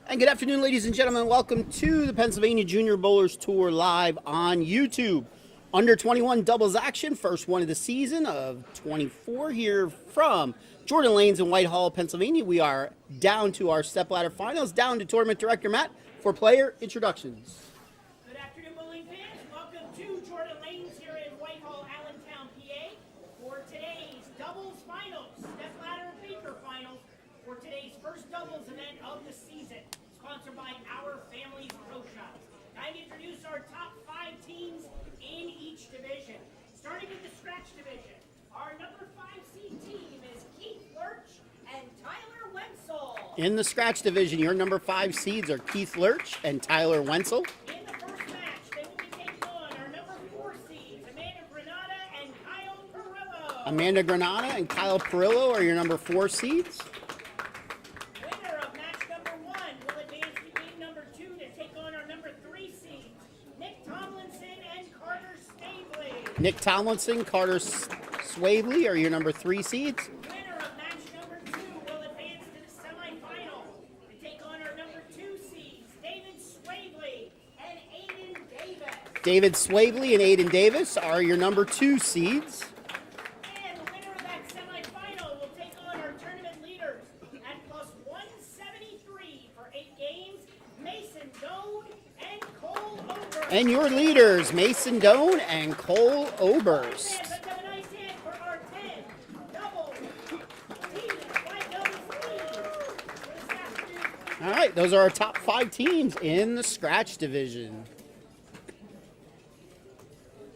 And good afternoon, ladies and gentlemen. Welcome to the Pennsylvania Junior Bowlers Tour live on YouTube. Under 21 doubles action, first one of the season of 24 here from Jordan Lanes in Whitehall, Pennsylvania. We are down to our stepladder finals, down to Tournament Director Matt for player introductions. Good afternoon, bowling fans. Welcome to Jordan Lanes here in Whitehall, Allentown, PA for today's doubles finals, stepladder and paper finals for today's first doubles event of the season, sponsored by Our Family's Pro Shops. Time to introduce our top 5 teams in each division. Starting with the scratch division, our number 5 seed team is Keith Lurch and Tyler Wenzel. In the scratch division, your number 5 seeds are Keith Lurch and Tyler Wenzel. In the first match, they will be taking on our number 4 seeds, Amanda Granada and Kyle Perillo. Amanda Granada and Kyle Perillo are your number 4 seeds. Winner of match number 1 will advance to game number 2 to take on our number 3 seeds, Nick Tomlinson and Carter Stavely. Nick Tomlinson, Carter Swavely are your number 3 seeds. Winner of match number 2 will advance to the semifinal to take on our number 2 seeds, David Swavely and Aiden Davis. David Swavely and Aiden Davis are your number 2 seeds. And the winner of that semifinal will take on our tournament leaders at plus 173 for 8 games, Mason Doan and Cole Oberst. And your leaders, Mason Doan and Cole Oberst. Let's have a nice hand for our 10 double teams, 5 doubles teams for this afternoon. All right, those are our top 5 teams in the scratch division.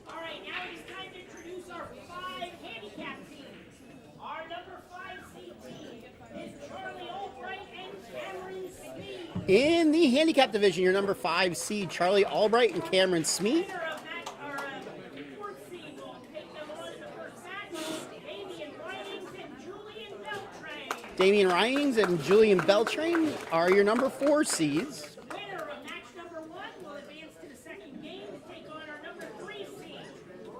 All right, now it is time to introduce our 5 handicap teams. Our number 5 seed team is Charlie Albright and Cameron Smead. In the handicap division, your number 5 seed, Charlie Albright and Cameron Smead. Winner of match, our 4th seed will take them on in the first match, Damian Winings and Julian Beltran. Damian Ryanings and Julian Beltrain are your number 4 seeds. Winner of match number 1 will advance to the second game to take on our number 3 seed,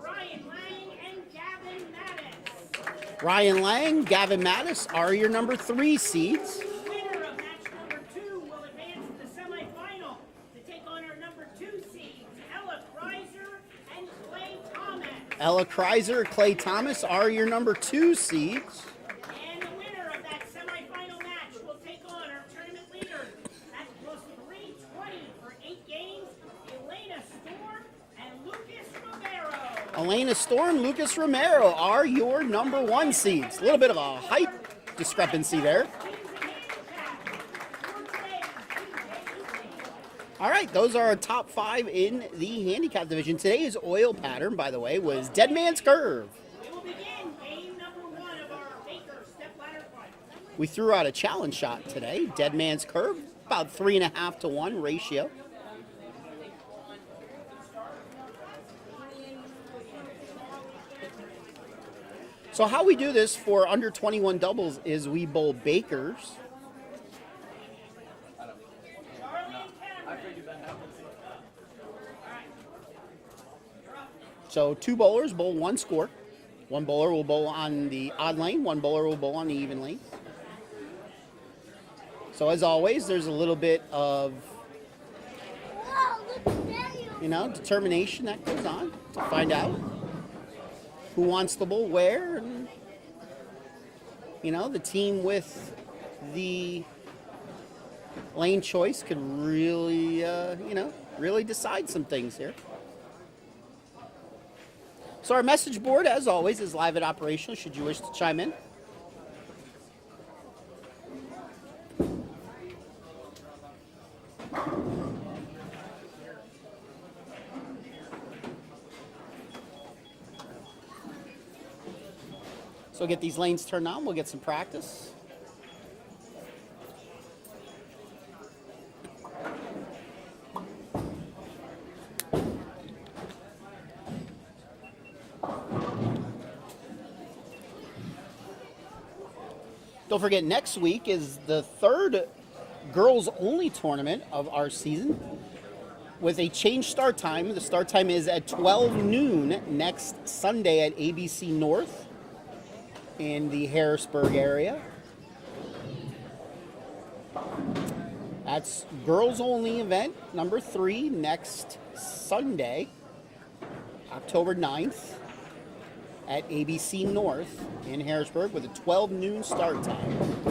Ryan Lang and Gavin Mattis. Ryan Lang, Gavin Mattis are your number 3 seeds. Winner of match number 2 will advance to the semifinal to take on our number 2 seeds, Ella Kreiser and Clay Thomas. Ella Kreiser, Clay Thomas are your number 2 seeds. And the winner of that semifinal match will take on our tournament leaders at plus 320 for 8 games, Elena Storm and Lucas Romero. Elena Storm, Lucas Romero are your number 1 seeds. A little bit of a height discrepancy there. All right, those are our top 5 in the handicap division. Today's oil pattern, by the way, was Dead Man's Curve. We will begin game number 1 of our Baker Step Ladder Final. We threw out a challenge shot today, Dead Man's Curve, about 3.5 to 1 ratio. So how we do this for under 21 doubles is we bowl Bakers. Charlie and Cameron. So 2 bowlers bowl 1 score. 1 bowler will bowl on the odd lane, 1 bowler will bowl on the even lane. So as always, there's a little bit of, determination that goes on to find out who wants the bowl where. And, the team with the lane choice could really, really decide some things here. So our message board, as always, is live and operational should you wish to chime in. So get these lanes turned on, we'll get some practice. Don't forget, next week is the 3rd girls-only tournament of our season with a changed start time. The start time is at 12 noon next Sunday at ABC North in the Harrisburg area. That's girls only event number 3 next Sunday, October 9th at ABC North in Harrisburg with a 12 noon start time.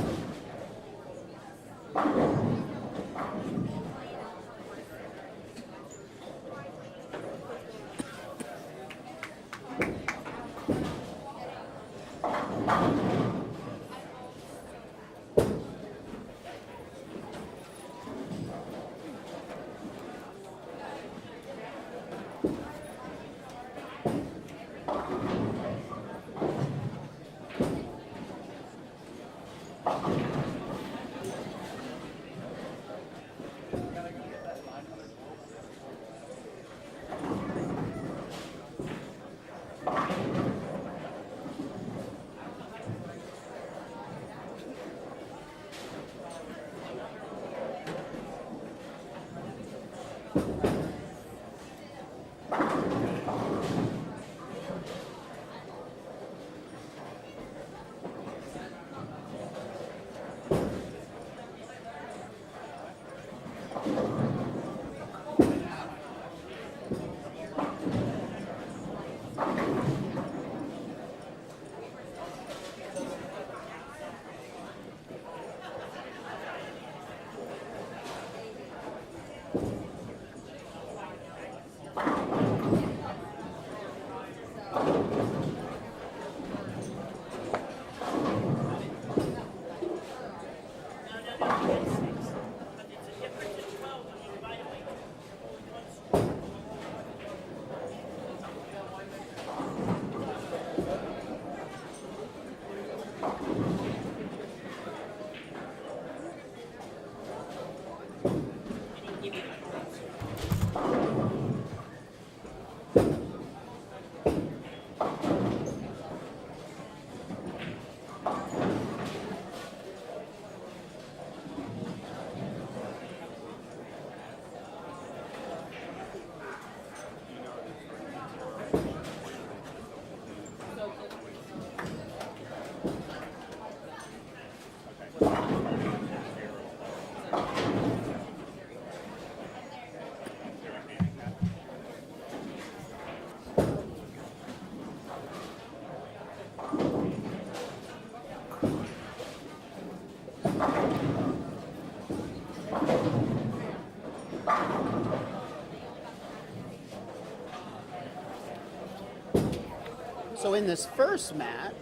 So in this first match,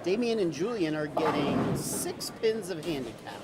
Damien and Julian are getting 6 pins of handicap.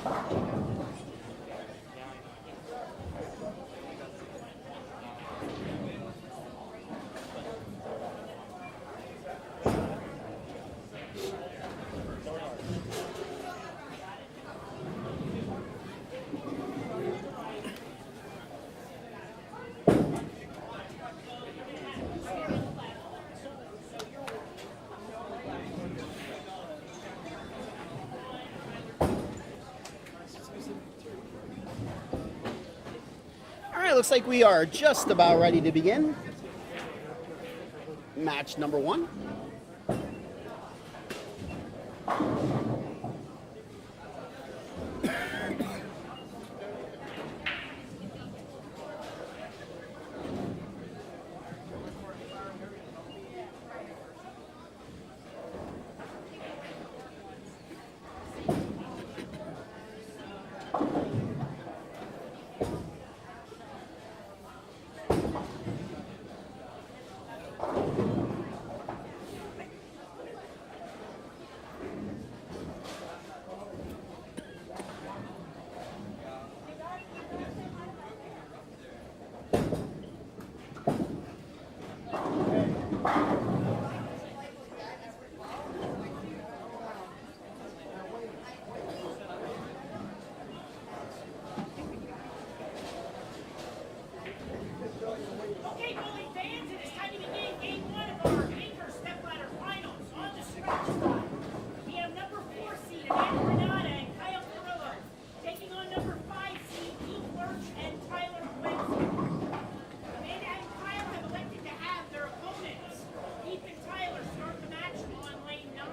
All right, looks like we are just about ready to begin. Match number 1. Okay, bowling fans, it is time to begin game 1 of our Anchor Stepladder Finals. On the scratch side, we have number 4 seed Amanda Renata and Kyle Carrillo taking on number 5 seed Keith Lurch and Tyler Winston. Amanda and Kyle have elected to have their opponents, Keith and Tyler, start the match on lane 9.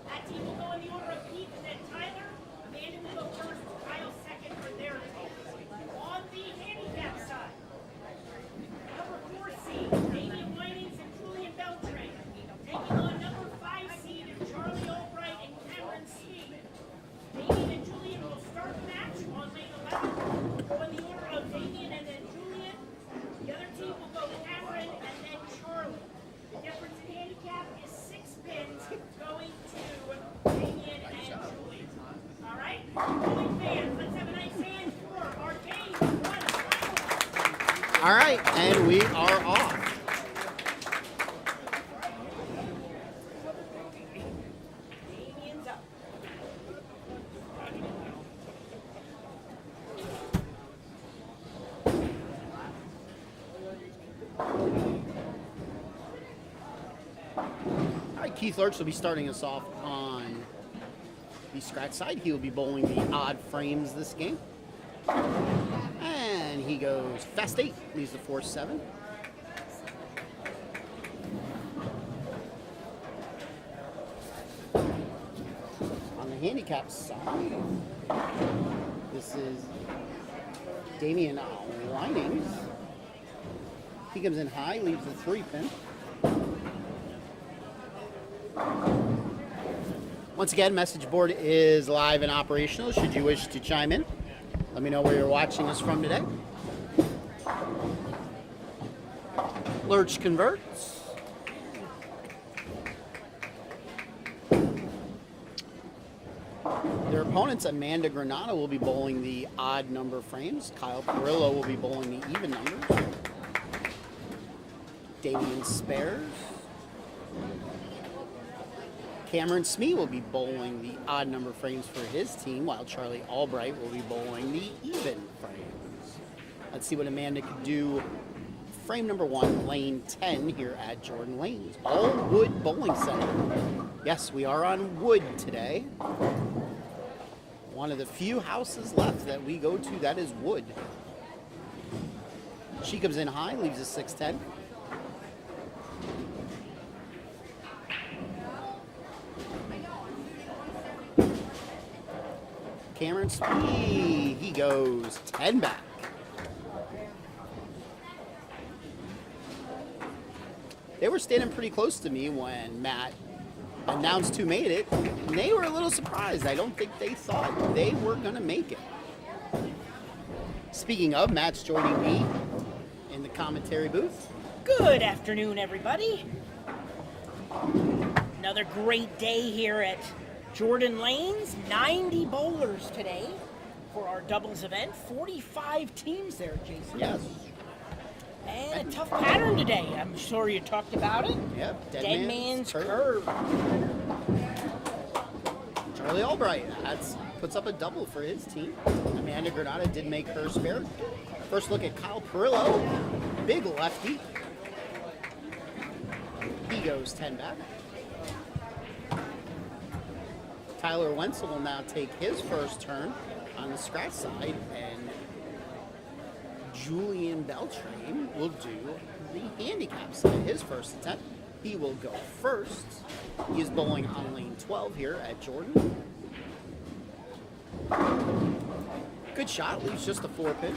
That team will go in the order of Keith and then Tyler. Amanda will go first, Kyle second for their team. On the handicap side, number 4 seed, Damian Winings and Julian Beltran, taking on number 5 seed Charlie Albright and Cameron Smee. Damian and Julian will start the match on lane 11. Go in the order of Damian and then Julian. The other team will go Cameron and then Charlie. The difference in handicap is 6 pins going to Damian and Julian. All right, bowling fans, let's have a nice hand for our game 1 final. All right, and we are off. Damian's up. All right, Keith Lurch will be starting us off on the scratch side. He will be bowling the odd frames this game. And he goes fast 8, leaves the 4-7. On the handicap side, this is Damian Winings. He comes in high, leaves the 3-pin. Once again, message board is live and operational. Should you wish to chime in, let me know where you're watching us from today. Lurch converts. Their opponents, Amanda Granata, will be bowling the odd number frames. Kyle Carrillo will be bowling the even numbers. Damian spares. Cameron Smee will be bowling the odd number frames for his team, while Charlie Albright will be bowling the even frames. Let's see what Amanda can do. Frame number 1, lane 10 here at Jordan Lanes. All wood bowling center. Yes, we are on wood today. One of the few houses left that we go to that is wood. She comes in high, leaves a 6-10. Cameron Smee, he goes 10 back. They were standing pretty close to me when Matt announced who made it. And they were a little surprised. I don't think they thought they were going to make it. Speaking of, Matt's joining me in the commentary booth. Good afternoon, everybody. Another great day here at Jordan Lanes, 90 bowlers today for our doubles event. 45 teams there, Jason. Yes. And a tough pattern today. I'm sure you talked about it. Yep. Dead man's curve. Charlie Albright puts up a double for his team. Amanda Granada did make her spare. First look at Kyle Perillo. Big lefty. He goes 10 back. Tyler Wenzel will now take his first turn on the scratch side, and Julian Beltrame will do the handicap side, his first attempt. He will go first. He is bowling on lane 12 here at Jordan. Good shot, leaves just a 4-pin.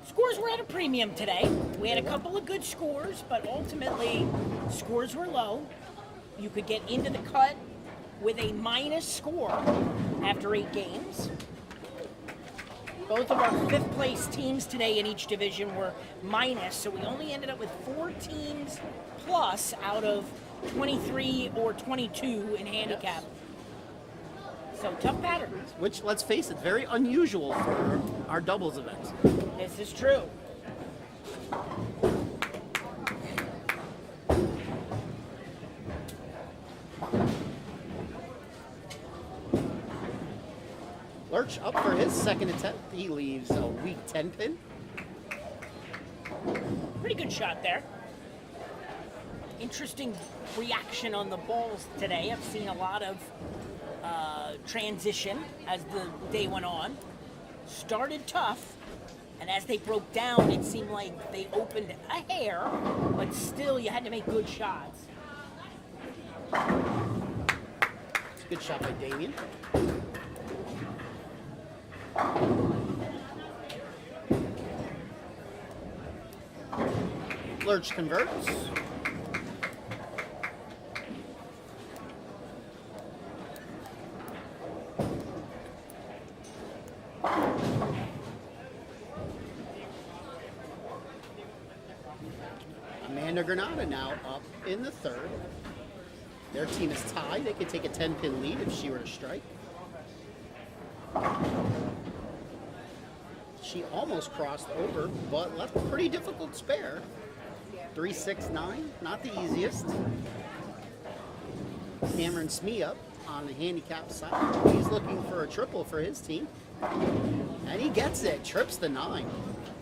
Scores were at a premium today. We had a couple of good scores, but ultimately scores were low. You could get into the cut with a minus score after 8 games. Both of our 5th place teams today in each division were minus, so we only ended up with 4 teams plus out of 23 or 22 in handicap. So tough pattern. Which, let's face it, very unusual for our doubles event. This is true. Lurch up for his second attempt. He leaves a weak 10-pin. Pretty good shot there. Interesting reaction on the balls today. I've seen a lot of transition as the day went on. Started tough, and as they broke down, it seemed like they opened a hair, but still you had to make good shots. It's a good shot by Damien. Lurch converts. Amanda Granada now up in the 3rd. Their team is tied. They could take a 10-pin lead if she were to strike. She almost crossed over, but left a pretty difficult spare. 3-6-9, not the easiest. Cameron Smee up on the handicap side. He's looking for a triple for his team. And he gets it, trips the 9.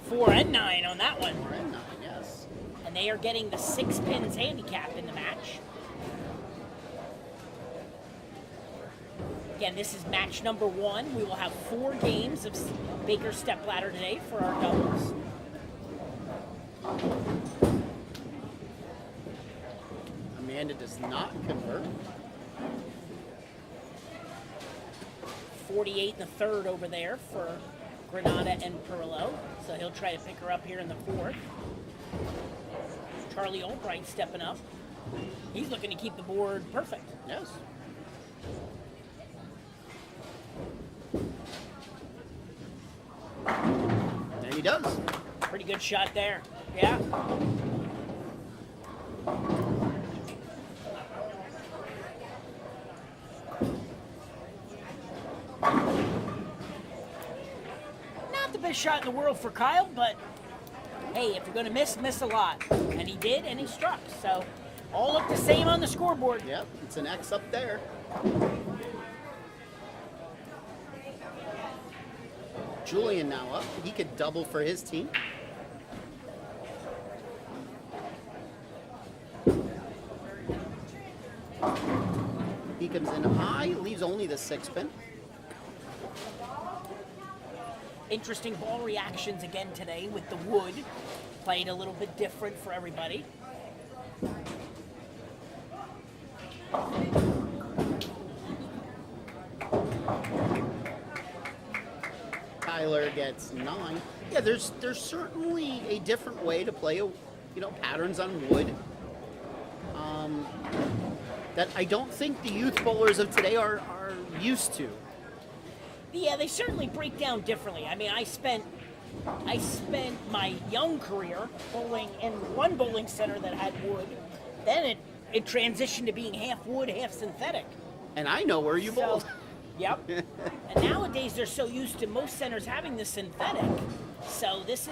4 and 9 on that one. 4 and 9, yes. And they are getting the 6 pins handicap in the match. Again, this is match number 1. We will have 4 games of Baker Stepladder today for our doubles. Amanda does not convert. 48 in the 3rd over there for Granada and Perillo. So he'll try to pick her up here in the 4th. Charlie Albright stepping up. He's looking to keep the board perfect. Yes. And he does. Pretty good shot there. Yeah. Not the best shot in the world for Kyle, but hey, if you're going to miss a lot. And he did, and he struck. So all look the same on the scoreboard. Yep, it's an X up there. Julian now up. He could double for his team. He comes in high, leaves only the 6-pin. Interesting ball reactions again today with the wood. Played a little bit different for everybody. Tyler gets 9. Yeah, there's certainly a different way to play, patterns on wood. That I don't think the youth bowlers of today are used to. Yeah, they certainly break down differently. I mean, I spent my young career bowling in one bowling center that had wood. Then it transitioned to being half wood, half synthetic. And I know where you bowled. Yep. And nowadays they're so used to most centers having the synthetic. So it's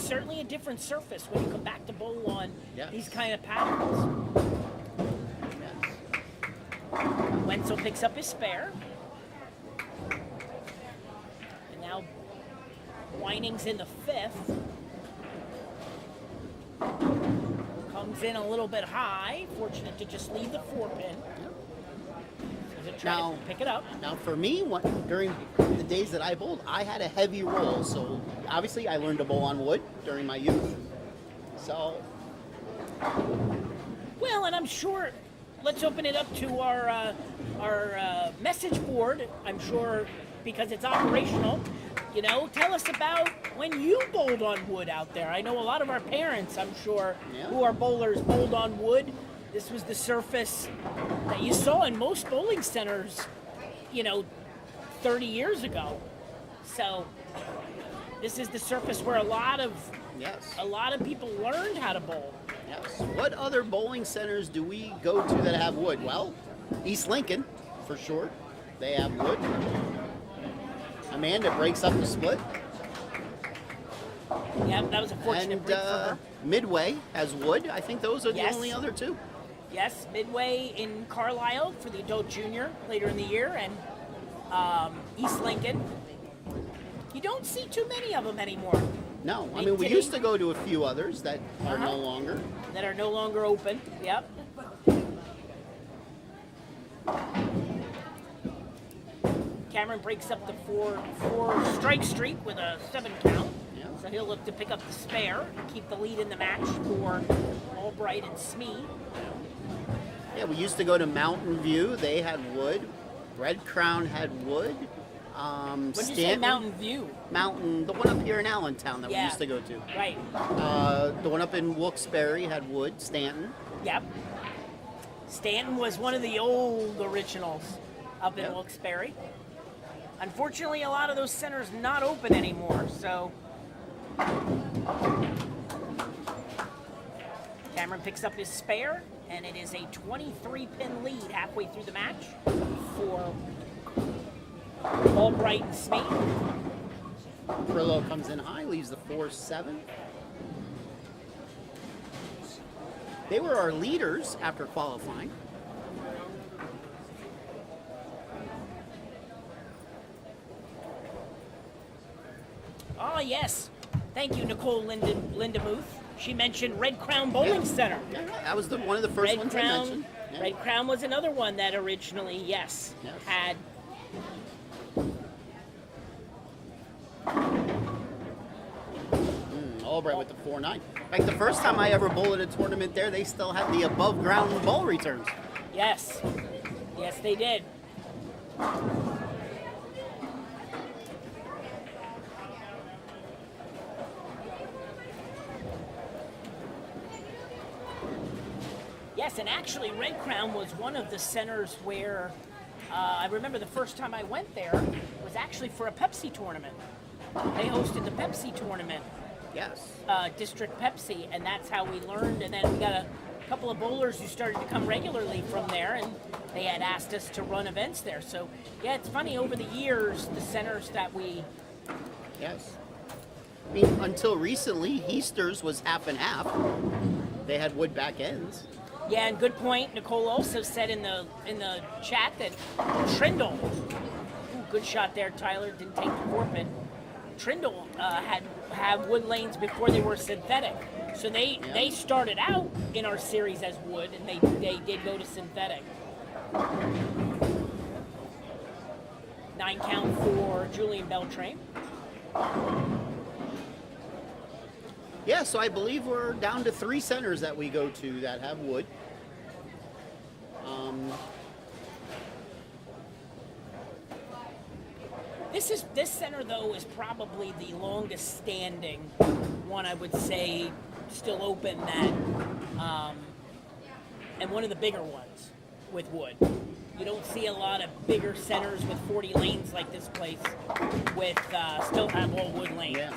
certainly a different surface when you come back to bowl on these kind of patterns. Yes. Wenzel picks up his spare. And now Weining's in the fifth. Comes in a little bit high. Fortunate to just leave the 4-pin. Now, to pick it up. Now, for me, during the days that I bowled, I had a heavy roll. So, obviously, I learned to bowl on wood during my youth. So. Well, and I'm sure, let's open it up to our message board. I'm sure, because it's operational. You know, tell us about when you bowled on wood out there. I know a lot of our parents, I'm sure, who are bowlers, bowled on wood. This was the surface that you saw in most bowling centers, 30 years ago. So this is the surface where a lot of people learned how to bowl. Yes. What other bowling centers do we go to that have wood? Well, East Lincoln, for sure. They have wood. Amanda breaks up the split. Yeah, that was a fortunate break for her. Midway has wood. I think those are the only other two. Yes, Midway in Carlisle for the adult junior later in the year, and East Lincoln. You don't see too many of them anymore. No, I mean, we used to go to a few others that are no longer. That are no longer open, yep. Cameron breaks up the four strike streak with a 7 count. Yeah. So he'll look to pick up the spare and keep the lead in the match for Albright and Smee. Yeah, we used to go to Mountain View. They had wood. Red Crown had wood. What did you say, Mountain View? The one up here in Allentown that we used to go to. Right. The one up in Wilkes-Barre had wood. Stanton. Yep. Stanton was one of the old originals up in Wilkes-Barre. Unfortunately, a lot of those centers not open anymore, so. Cameron picks up his spare, and it is a 23-pin lead halfway through the match for Albright and Smee. Prillo comes in high, leaves the 4-7. They were our leaders after qualifying. Oh, yes. Thank you, Nicole Lindemuth. She mentioned Red Crown Bowling Center. Yeah, that was one of the first ones I mentioned. Yeah. Red Crown was another one that originally, had. Albright with the 4-9. In fact, the first time I ever bowled at a tournament there, they still had the above ground bowl returns. Yes. Yes, they did. Yes, and actually Red Crown was one of the centers where I remember the first time I went there was actually for a Pepsi tournament. They hosted the Pepsi tournament. Yes. District Pepsi, and that's how we learned. And then we got a couple of bowlers who started to come regularly from there, and they had asked us to run events there. So, yeah, it's funny, over the years, the centers that we... Yes. I mean, until recently, Heaster's was half and half. They had wood back ends. Yeah, and good point. Nicole also said in the chat that Trindle, good shot there, Tyler, didn't take the 4-pin. Trindle had wood lanes before they were synthetic. So they started out in our series as wood, and they did go to synthetic. 9 count for Julian Beltrame. Yeah, so I believe we're down to 3 centers that we go to that have wood. This center, though, is probably the longest standing one, I would say, still open that, and one of the bigger ones with wood. You don't see a lot of bigger centers with 40 lanes like this place with still have all wood lanes. Yeah.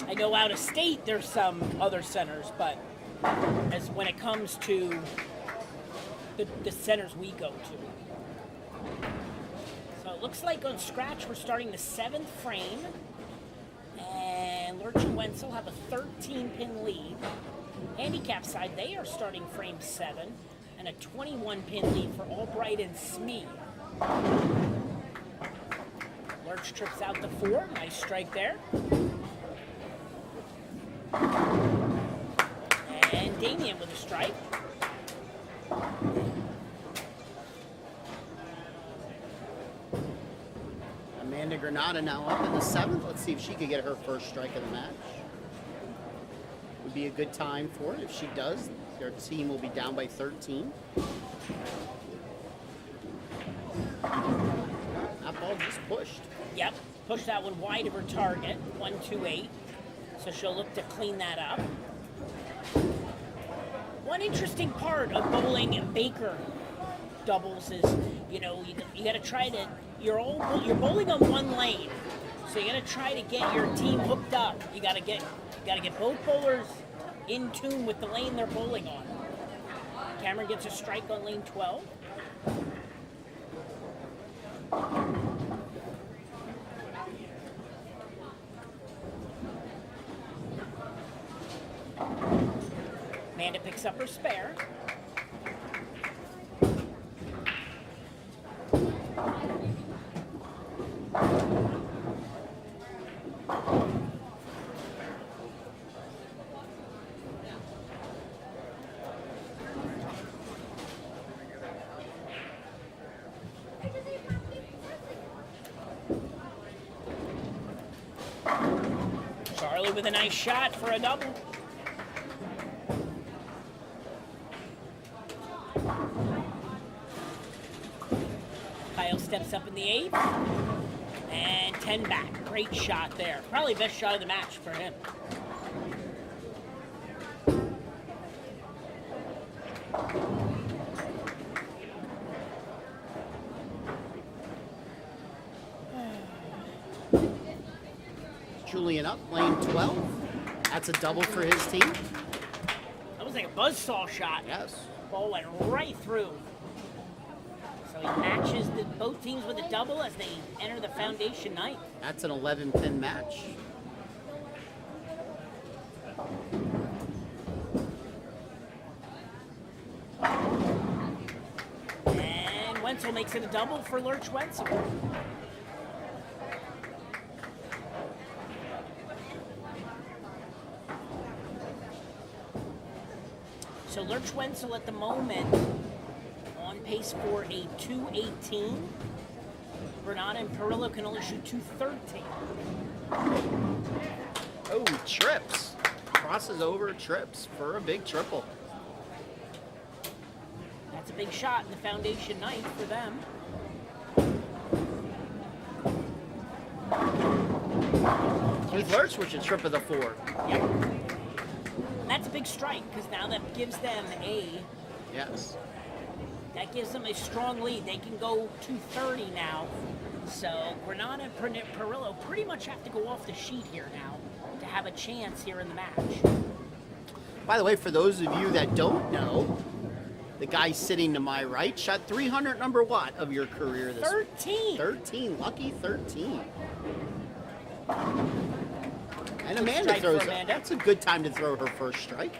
I know out of state there's some other centers, but as when it comes to the centers we go to. So it looks like on scratch we're starting the 7th frame, and Lurch and Wenzel have a 13-pin lead. Handicap side, they are starting frame 7, and a 21-pin lead for Albright and Smee. Lurch trips out to 4, nice strike there. And Damien with a strike. Amanda Granada now up in the 7th. Let's see if she could get her first strike of the match. Would be a good time for it. If she does, their team will be down by 13. That ball just pushed. Yep, push that one wide of her target, 1-2-8. So she'll look to clean that up. One interesting part of bowling and Baker doubles is, you got to try to, you're bowling on one lane, so you got to try to get your team hooked up. You got to get both bowlers in tune with the lane they're bowling on. Cameron gets a strike on lane 12. Amanda picks up her spare. Charlie with a nice shot for a double. Kyle steps up in the 8th, and 10 back. Great shot there. Probably best shot of the match for him. Julian up, lane 12. That's a double for his team. That was like a buzzsaw shot. Yes. Ball went right through. So he matches both teams with a double as they enter the foundation ninth. That's an 11-pin match. And Wenzel makes it a double for Lurch Wenzel. So Lurch Wenzel at the moment on pace for a 218. Granada and Perillo can only shoot 213. Oh, trips. Crosses over, trips for a big triple. That's a big shot in the foundation ninth for them. Keith Lurch with a trip of the 4. Yep. That's a big strike because now that gives them Yes. that gives them a strong lead. They can go 230 now. So Granada and Perillo pretty much have to go off the sheet here now to have a chance here in the match. By the way, for those of you that don't know, the guy sitting to my right shot 300 number what of your career this 13. 13, lucky 13. And Good Amanda strike throws for Amanda. That's a good time to throw her first strike.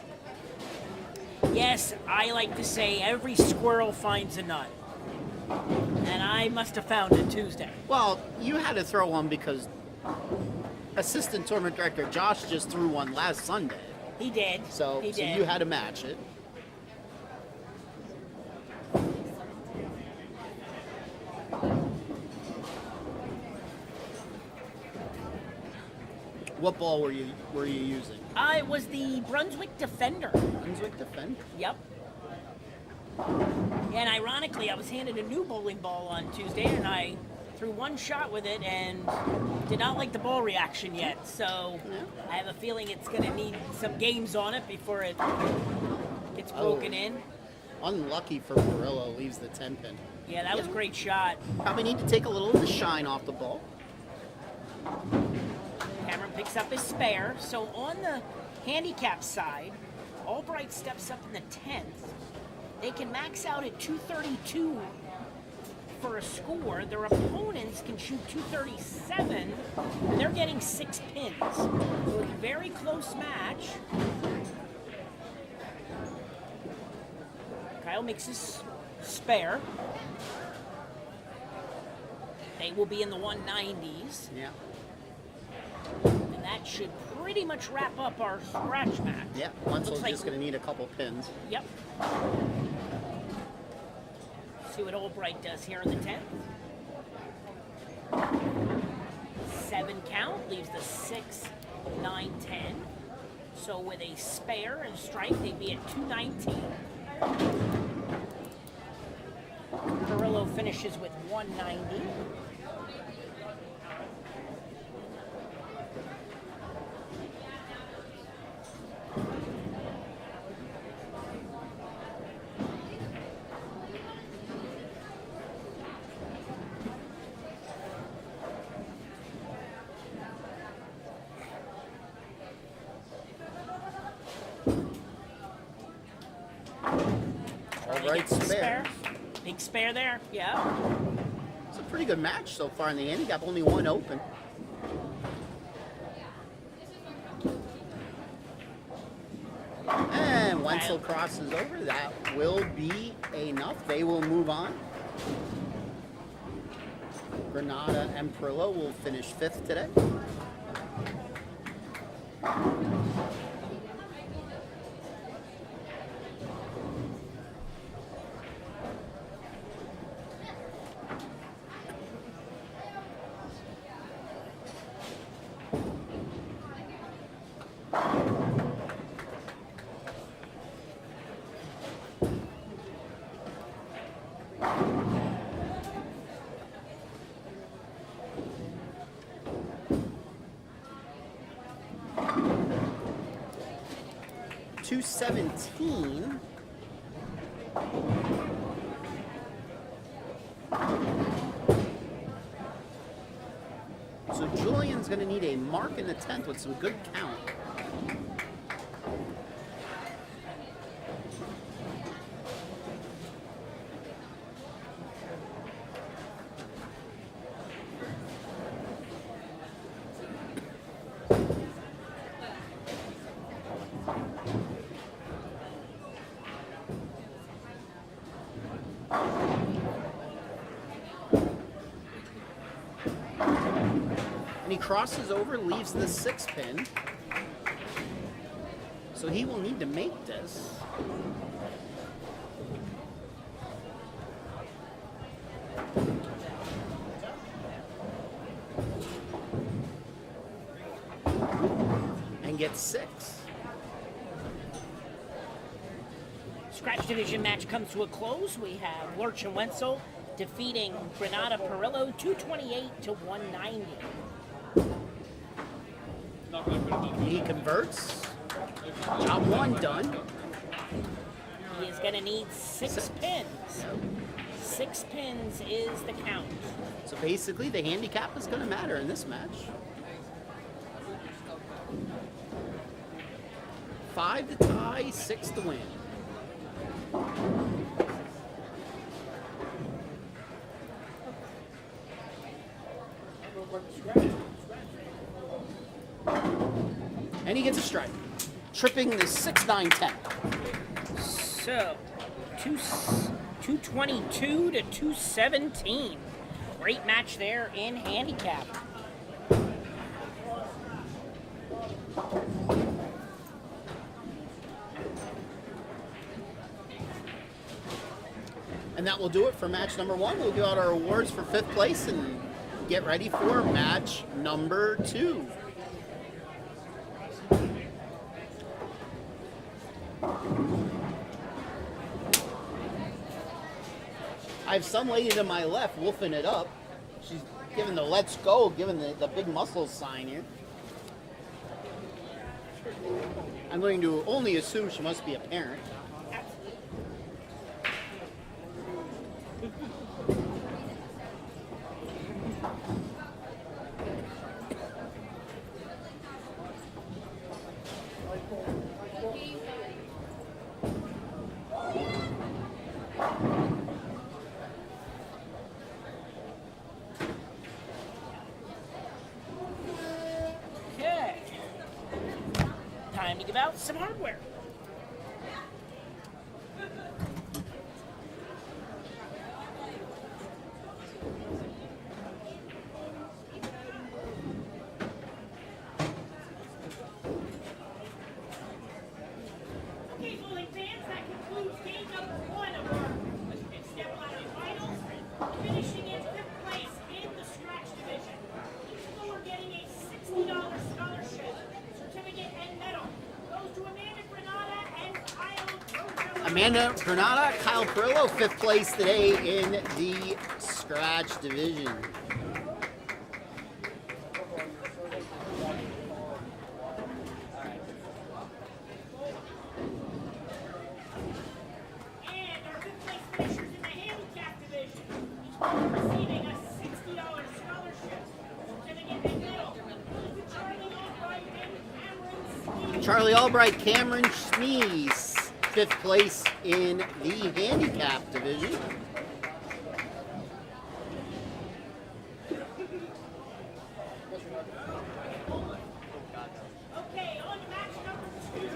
Yes, I like to say every squirrel finds a nut. And I must have found it Tuesday. Well, you had to throw one because assistant tournament director Josh just threw one last Sunday. He did. So he did. you had to match it. What ball were you using? It was the Brunswick Defender. Brunswick Defender. Yep. And ironically, I was handed a new bowling ball on Tuesday, and I threw one shot with it and did not like the ball reaction yet. So I have a feeling it's going to need some games on it before it gets broken in. Unlucky for Perillo, leaves the 10-pin. Yeah, that was a great shot. Probably need to take a little of the shine off the ball. Cameron picks up his spare. So on the handicap side, Albright steps up in the 10th. they can max out at 232 for a score. Their opponents can shoot 237, and they're getting 6 pins. So a very close match. Kyle makes his spare. They will be in the 190s. Yeah. And that should pretty much wrap up our scratch match. Yeah, Wenzel's like- just going to need a couple pins. Yep. See what Albright does here in the 10th. 7 count leaves the 6, 9, 10. So with a spare and strike, they'd be at 219. Perillo finishes with 190. All right, spare. Big spare there, yeah. It's a pretty good match so far in the handicap. Only one open. And Wenzel crosses over. That will be enough. They will move on. Granada and Perillo will finish 5th today. $217. So Julian's going to need a mark in the 10th with some good count. And he crosses over, leaves the 6 pin. So he will need to make this. And get 6. Scratch division match comes to a close. We have Lurch and Wenzel defeating Granada Perillo 228 to 190. He converts. Job 1 done. He is going to need 6 pins. 6 pins is the count. So basically the handicap is going to matter in this match. 5 to tie, 6 to win. And he gets a strike, tripping the 6, 9, 10. So, 222 to 217. Great match there in handicap. And that will do it for match number 1. We'll give out our awards for 5th place and get ready for match number 2. I have some lady to my left wolfing it up. She's giving the let's go, giving the big muscles sign here. I'm going to only assume she must be a parent. give out some hardware. Okay, bowling fans, that concludes game number 1 of our Step Ladder Finals, finishing in 5th place in the scratch division. Each bowler getting a $60 scholarship, certificate, and medal. Goes to Amanda Granada and Kyle Perillo. Amanda Granada, Kyle Perillo, 5th place today in the scratch division. And our 5th place finishers in the handicap division, each bowler receiving a $60 scholarship, certificate, and medal. Goes to Charlie Albright and Cameron Sneed. Charlie Albright, Cameron Schnees, 5th place in the handicap division. Okay, on to match number 2.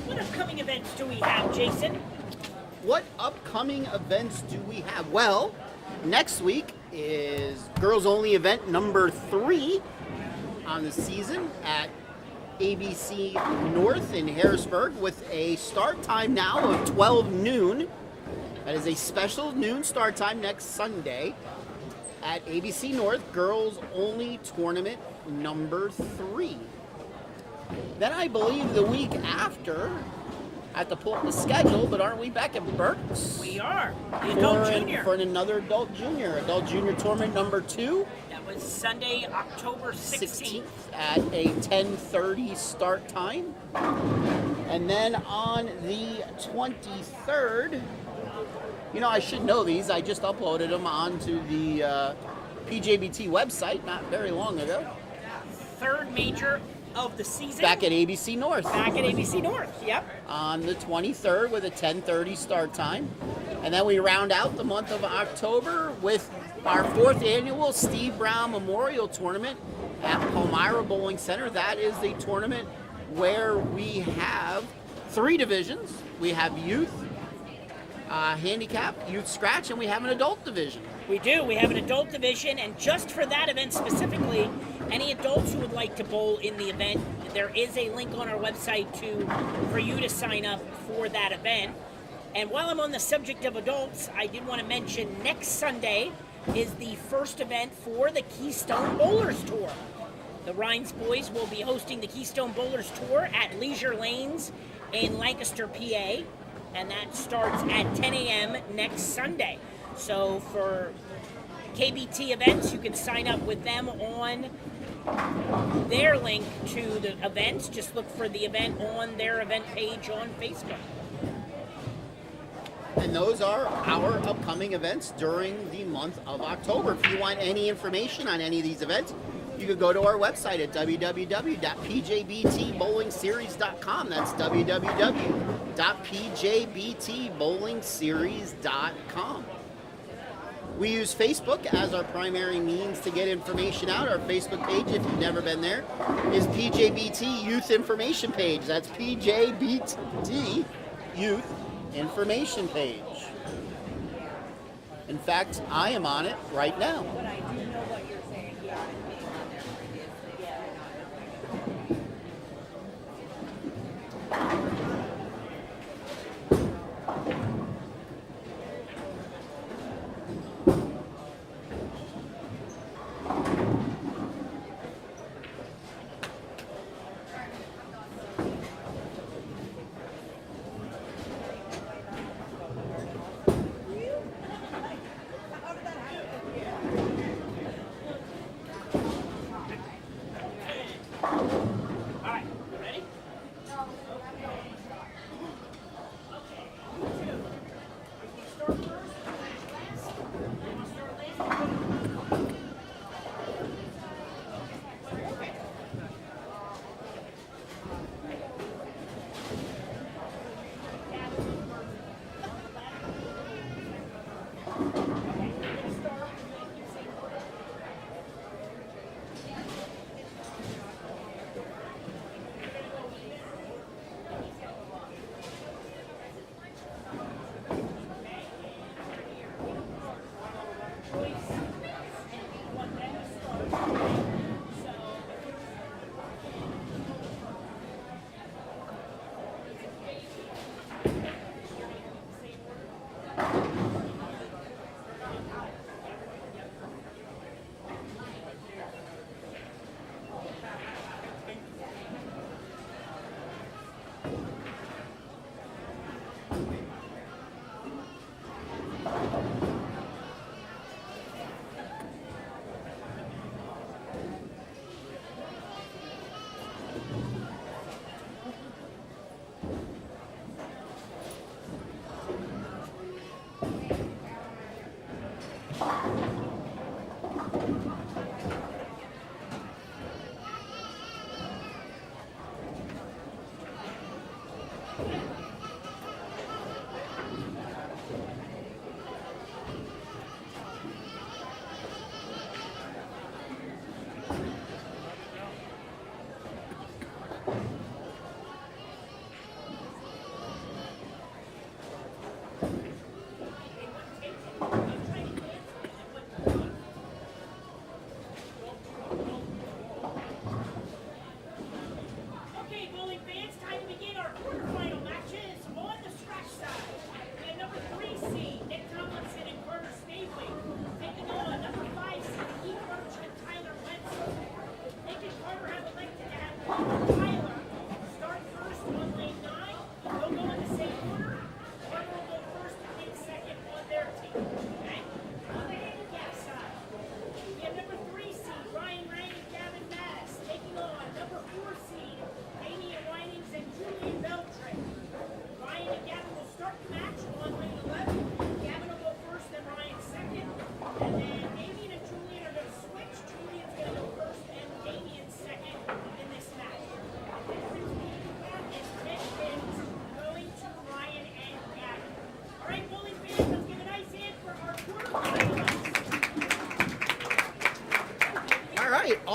What upcoming events do we have, Jason? What upcoming events do we have? Well, next week is girls only event number 3 on the season at ABC North in Harrisburg with a start time now of 12 noon. That is a special noon start time next Sunday at ABC North, girls only tournament number 3. Then I believe the week after, I have to pull up the schedule, but aren't we back at Berks? We are. The Adult Junior. For another Adult Junior tournament number 2. That was Sunday, October 16th. At a 10:30 start time. And then on the 23rd, I should know these. I just uploaded them onto the PJBT website not very long ago. Third major of the season. Back at ABC North. Back at ABC North, yep. On the 23rd with a 10:30 start time. And then we round out the month of October with our 4th annual Steve Brown Memorial Tournament at Palmyra Bowling Center. That is the tournament where we have 3 divisions. We have youth, handicap, youth scratch, and we have an adult division. We do. We have an adult division, and just for that event specifically, any adults who would like to bowl in the event, there is a link on our website for you to sign up for that event. And while I'm on the subject of adults, I did want to mention next Sunday is the first event for the Keystone Bowlers Tour. The Rhines boys will be hosting the Keystone Bowlers Tour at Leisure Lanes in Lancaster, PA, and that starts at 10 a.m. next Sunday. So for KBT events, you can sign up with them on their link to the events. Just look for the event on their event page on Facebook. And those are our upcoming events during the month of October. If you want any information on any of these events, you can go to our website at www.pjbtbowlingseries.com. That's www.pjbtbowlingseries.com. We use Facebook as our primary means to get information out. Our Facebook page, if you've never been there, is PJBT Youth Information Page. That's PJBT Youth Information Page. In fact, I am on it right now. But I do know what you're saying. Yeah.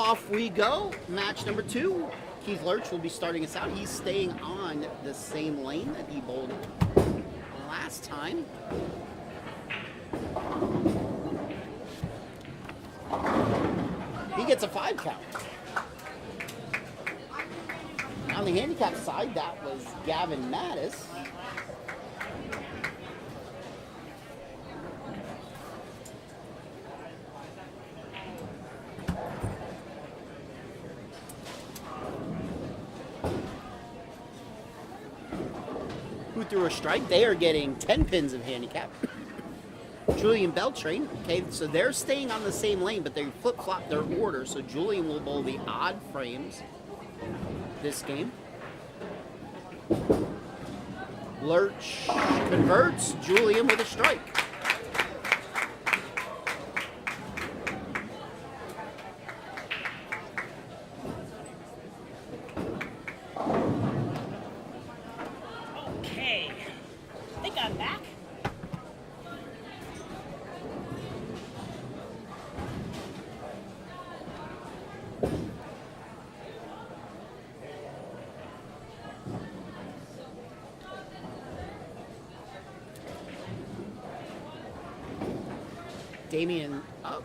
Off we go. Match number 2. Keith Lurch will be starting us out. He's staying on the same lane that he bowled last time. He gets a 5 count. On the handicap side, that was Gavin Mattis. Who threw a strike? They are getting 10 pins of handicap. Julian Beltrain. Okay, so they're staying on the same lane, but they flip-flop their order. So Julian will bowl the odd frames this game. Lurch converts. Julian with a strike. Okay. I think I'm back. Damien up.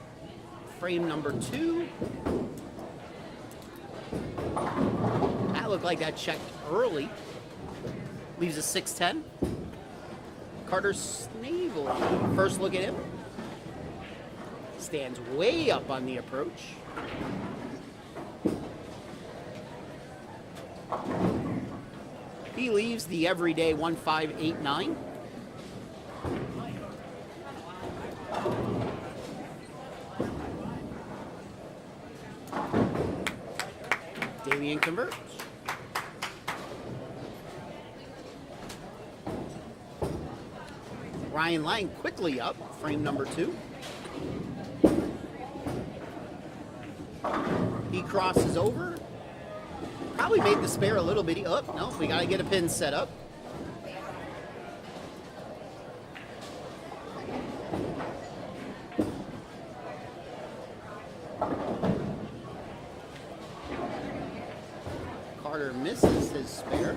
Frame number 2. That looked like that checked early. Leaves a 6-10. Carter Snavely. First look at him. Stands way up on the approach. He leaves the everyday 1589. Damien converts. Ryan Lang quickly up, frame number 2. He crosses over. Probably made the spare a little bit. Oh, no, we got to get a pin set up. Carter misses his spare.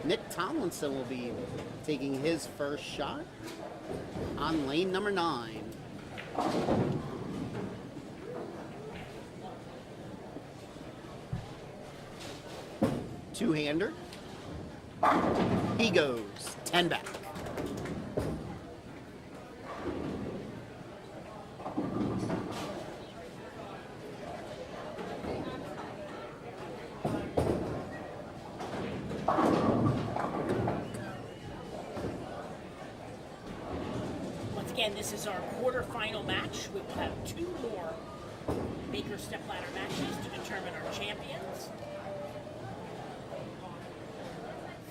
Nick Tomlinson will be taking his first shot on lane number 9. Two-hander. He goes 10 back. Once again, this is our quarterfinal match. We will have 2 more Baker stepladder matches to determine our champions.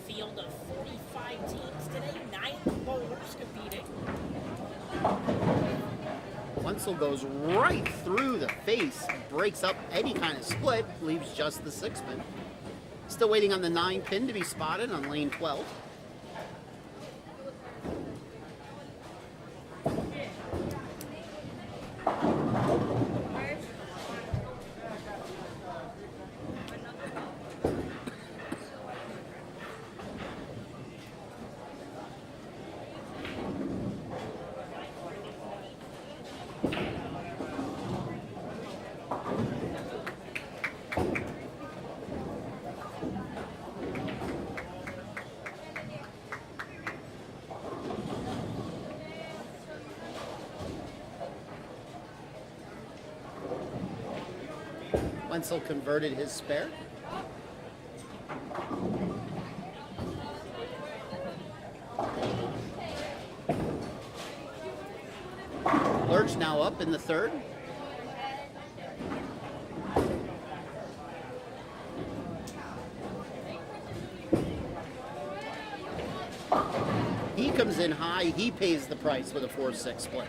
Field of 45 teams today, 9 bowlers competing. Wenzel goes right through the face, breaks up any kind of split, leaves just the 6-pin. Still waiting on the 9-pin to be spotted on lane 12. Wenzel converted his spare. Lurch now up in the 3rd. He comes in high, he pays the price with a 4-6 split.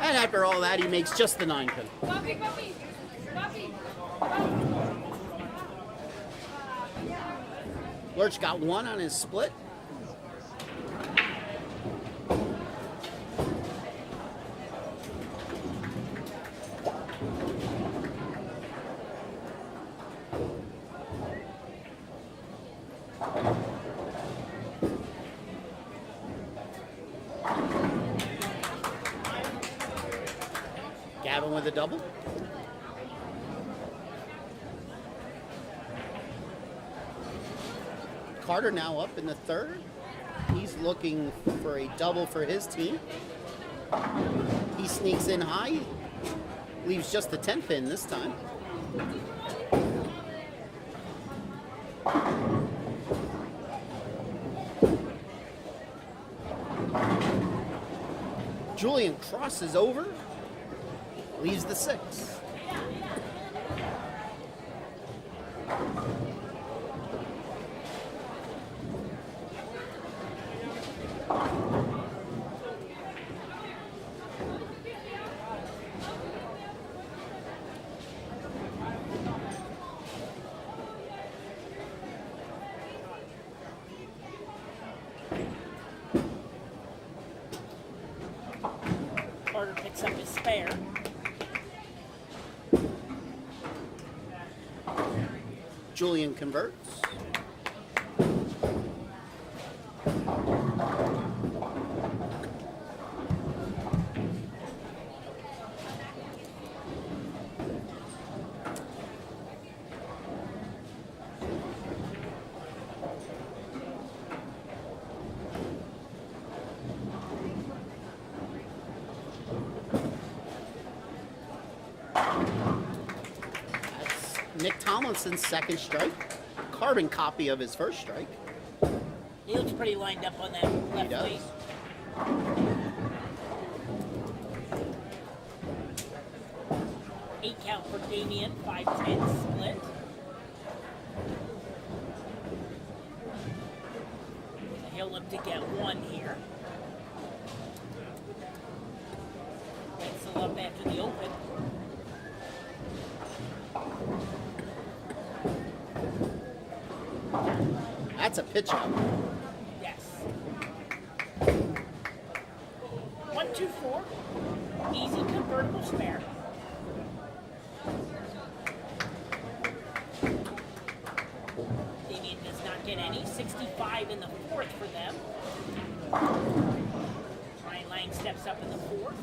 And after all that, he makes just the 9 pin. Puppy, puppy, puppy. Lurch got 1 on his split. Gavin with a double. Carter now up in the 3rd. He's looking for a double for his team. He sneaks in high. Leaves just the 10 pin this time. Julian crosses over. Leaves the 6. Carter picks up his spare. Julian converts. Nick Tomlinson's 2nd strike. Carbon copy of his 1st strike. He looks pretty lined up on that left does. face. 8 count for Damien, 5-10 split. He'll look to get 1 here. Pencil up after the open. That's a pitch up. Yes. 1, 2, 4. Easy convertible spare. Damien does not get any. 65 in the 4th for them. Ryan Lang steps up in the 4th.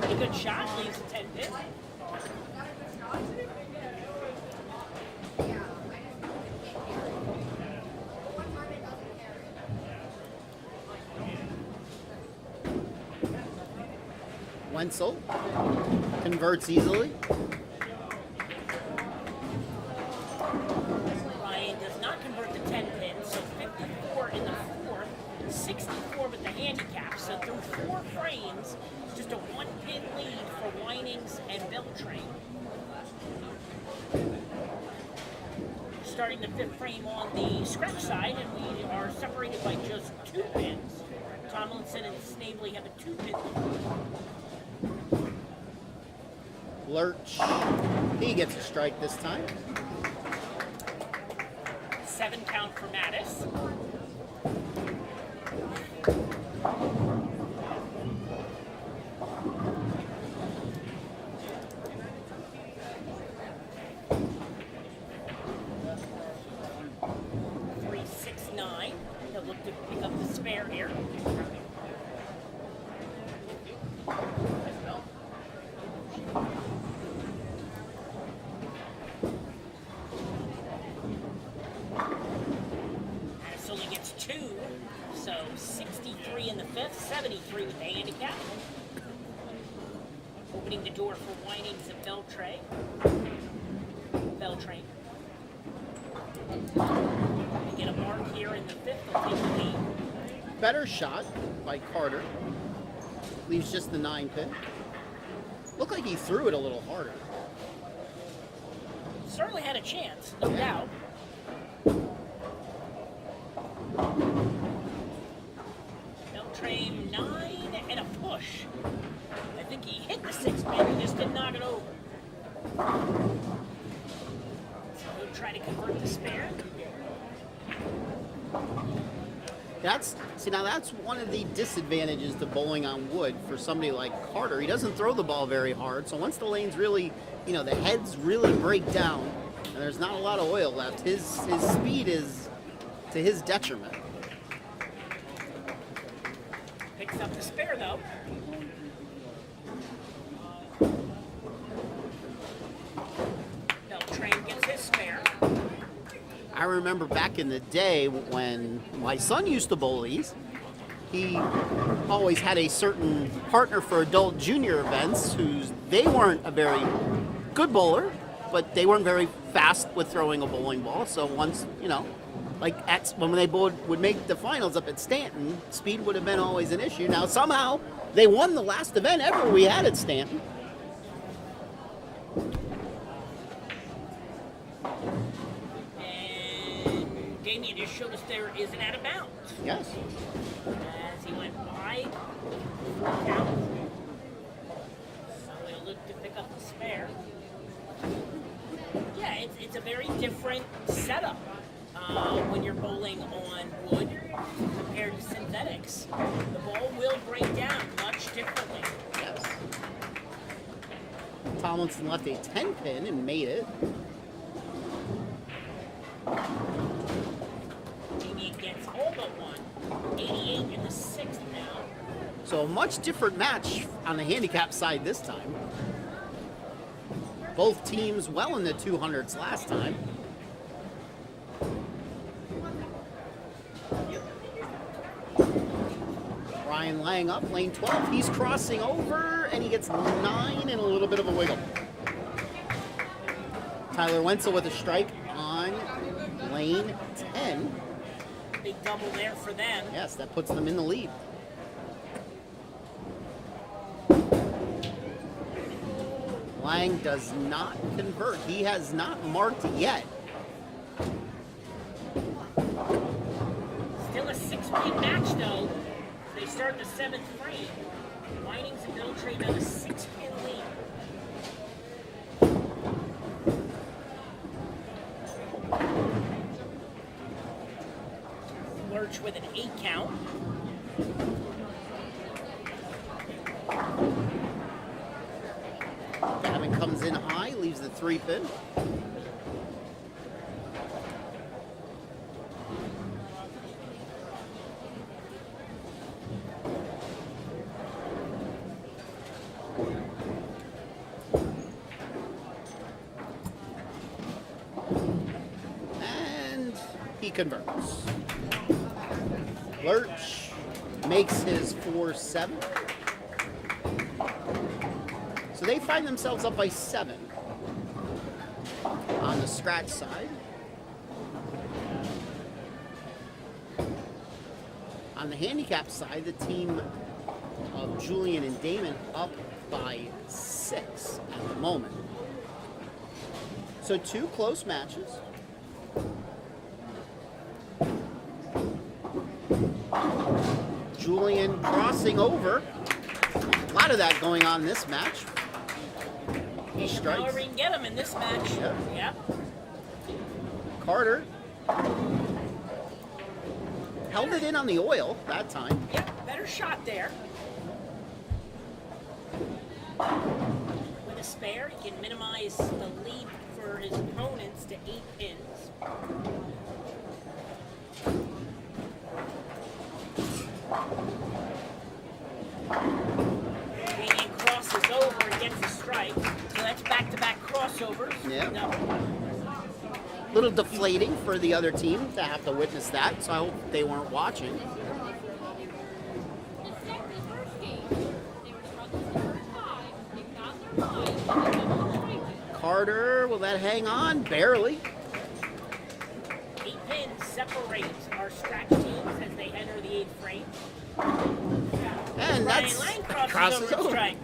Pretty good shot, leaves a 10 pin. Wenzel converts easily. Ryan does not convert the 10 pin, so 54 in the 4th, 64 with the handicap. So through 4 frames, just a 1 pin lead for Winings and Beltrain. Starting the 5th frame on the scratch side, and we are separated by just 2 pins. Tomlinson and Snavely have a 2 pin lead. Lurch. He gets a strike this time. 7 count for Mattis. He'll look to pick up the spare here. Mattis only gets 2, so 63 in the 5th, 73 with the handicap. Opening the door for Winings and Beltrain. They get a mark here in the 5th, they'll take the lead. Better shot by Carter. Leaves just the 9 pin. Looked like he threw it a little harder. Certainly had a chance, no doubt. 9 and a push. I think he hit the 6 pin, he just didn't knock it over. So he'll try to convert the spare. That's one of the disadvantages to bowling on wood for somebody like Carter. He doesn't throw the ball very hard, so once the lanes really, the heads really break down, and there's not a lot of oil left, his speed is to his detriment. Picks up the spare though. Beltran gets his spare. I remember back in the day when my son used to bowl these, he always had a certain partner for adult junior events they weren't a very good bowler, but they weren't very fast with throwing a bowling ball. So once, when they would make the finals up at Stanton, speed would have been always an issue. Now somehow they won the last event ever we had at Stanton. Damien just showed us there is an out of bounds. Yes. As he went wide, count. So he'll look to pick up the spare. Yeah, it's a very different setup when you're bowling on wood compared to synthetics. The ball will break down much differently. Yes. Tomlinson left a 10 pin and made it. Gets all but one. 88 in the 6th now. So a much different match on the handicap side this time. Both teams well in the 200s last time. Ryan Lang up, lane 12. He's crossing over, and he gets 9 and a little bit of a wiggle. Tyler Wenzel with a strike on lane 10. Big double there for them. Yes, that puts them in the lead. Lang does not convert. He has not marked yet. Still a 6-pin match, though. They start the 7th frame. Winings and Beltran on a 6-pin lead. Lurch with an 8 count. Gavin comes in high, leaves the 3 pin. And he converts. Lurch makes his 4-7. So they find themselves up by 7 on the scratch side. On the handicap side, the team of Julian and Damon up by 6 at the moment. So 2 close matches. Julian crossing over. A lot of that going on in this match. He strikes. However he can get him in this match. Yeah. Carter held it in on the oil that time. Yep, better shot there. With a spare, he can minimize the lead for his opponents to 8 pins. Damien crosses over and gets a strike. So that's back-to-back crossovers. Yeah. No. Little deflating for the other team to have to witness that, so I hope they weren't watching. Carter, will that hang on? Barely. 8 pins separate our scratch teams as they enter the 8th frame. And Ryan that's Lang crosses crosses over over. strike.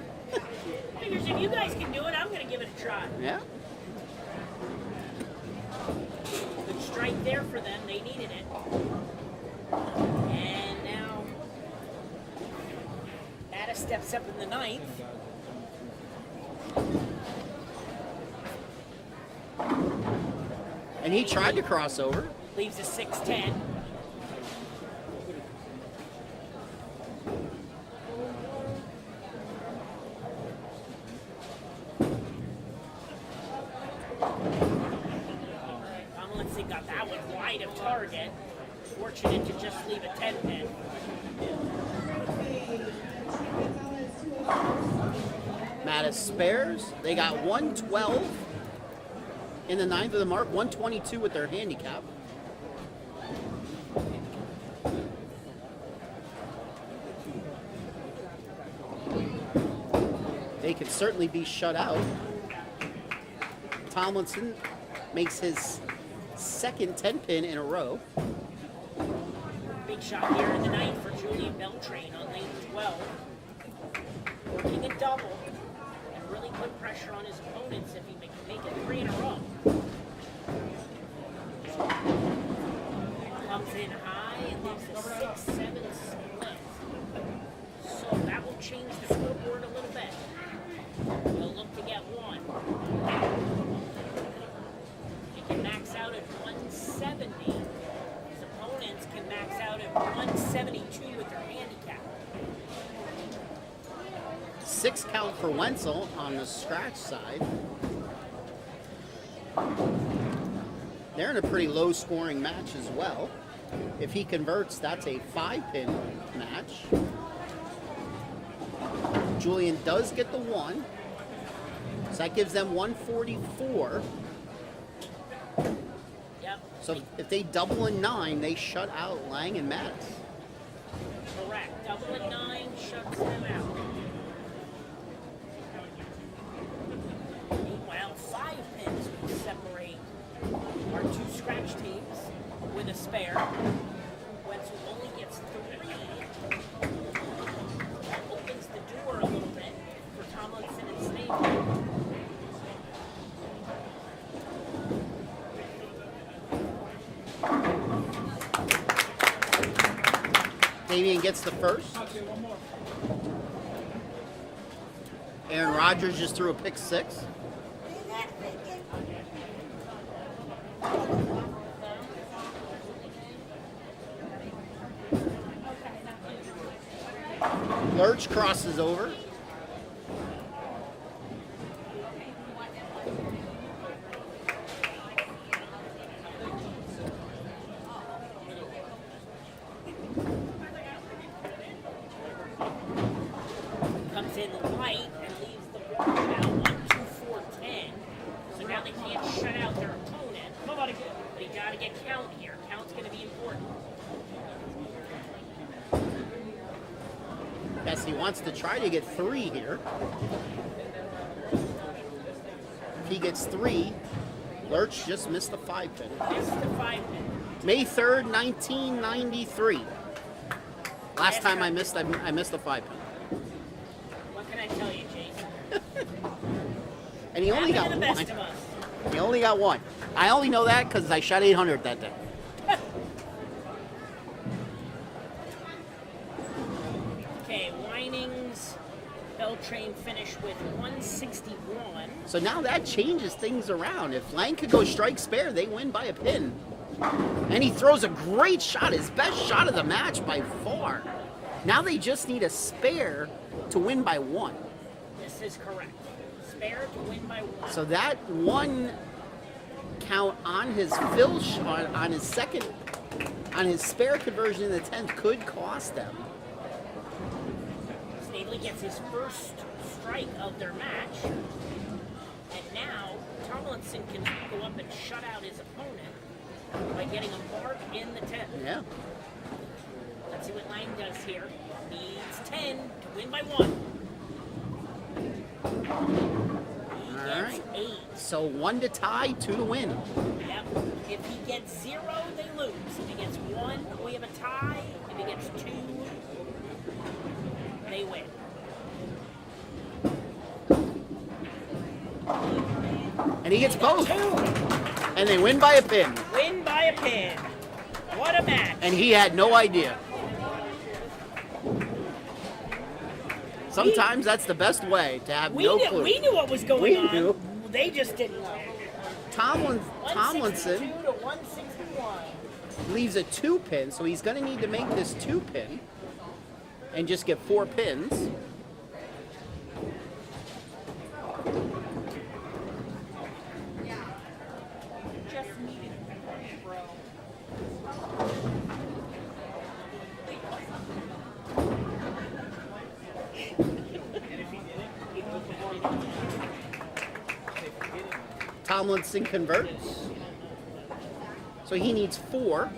Figures if you guys can do it, I'm going to give it a try. Yeah. Good strike there for them. They needed it. And now steps up in the ninth. And he tried to cross over. Leaves a 6-10. Tomlinson got that one wide of target. Fortunate to just leave a 10 pin. Mattis spares. They got 112 in the ninth of the mark, 122 with their handicap. They could certainly be shut out. Tomlinson makes his second 10 pin in a row. Big shot here in the ninth for Julian Beltrain on lane 12. Working a double and really put pressure on his opponents if he can make it 3 in a row. Comes in high and leaves a 6-7 split. So that will change the scoreboard a little bit. He'll look to get one. He can max out at 170. His opponents can max out at 172 with their handicap. 6 count for Wenzel on the scratch side. They're in a pretty low scoring match as well. If he converts, that's a 5-pin match. Julian does get the 1. So that gives them 144. Yep. So if they double in 9, they shut out Lang and Mattis. Correct. Double and 9 shuts them out. Meanwhile, 5 pins will separate our 2 scratch teams with a spare. Wenzel only gets 3. That opens the door a little bit for Tomlinson and Snake. Damian gets the first. Aaron Rodgers just threw a pick 6. Lurch crosses over. Comes in light and leaves the block out 1-2-4-10. So now they can't shut out their opponent. But you gotta get count here. Count's gonna be important. Yes, he wants to try to get 3 here. If he gets 3, Lurch just missed the 5-pin. Missed the 5-pin. May 3rd, 1993. Last time I missed a 5-pin. What can I tell you, Jason? And he only got Happened to the best of one. us. He only got 1. I only know that because I shot 800 that day. Okay, Winings, Beltrain finish with 161. So now that changes things around. If Lang could go strike spare, they win by a pin. And he throws a great shot, his best shot of the match by far. Now they just need a spare to win by 1. This is correct. Spare to win by 1. So that 1 count on his fill shot, on his second, on his spare conversion in the 10th could cost them. Snavely gets his first strike of their match. And now Tomlinson can go up and shut out his opponent by getting a mark in the 10th. Yeah. Let's see what Lang does here. Needs 10 to win by 1. He All gets right. 8. So 1 to tie, 2 to win. Yep. If he gets 0, they lose. If he gets 1, we have a tie. If he gets 2, they win. And he gets both. 2. And they win by a pin. Win by a pin. What a match. And he had no idea. Sometimes that's the best way to have We no knew, clue. we knew what was going We on. knew. They just didn't know. Tomlinson 162 to 161. leaves a 2-pin, so he's going to need to make this 2-pin and just get 4 pins. Just needed bro. Tomlinson converts. So he needs 4.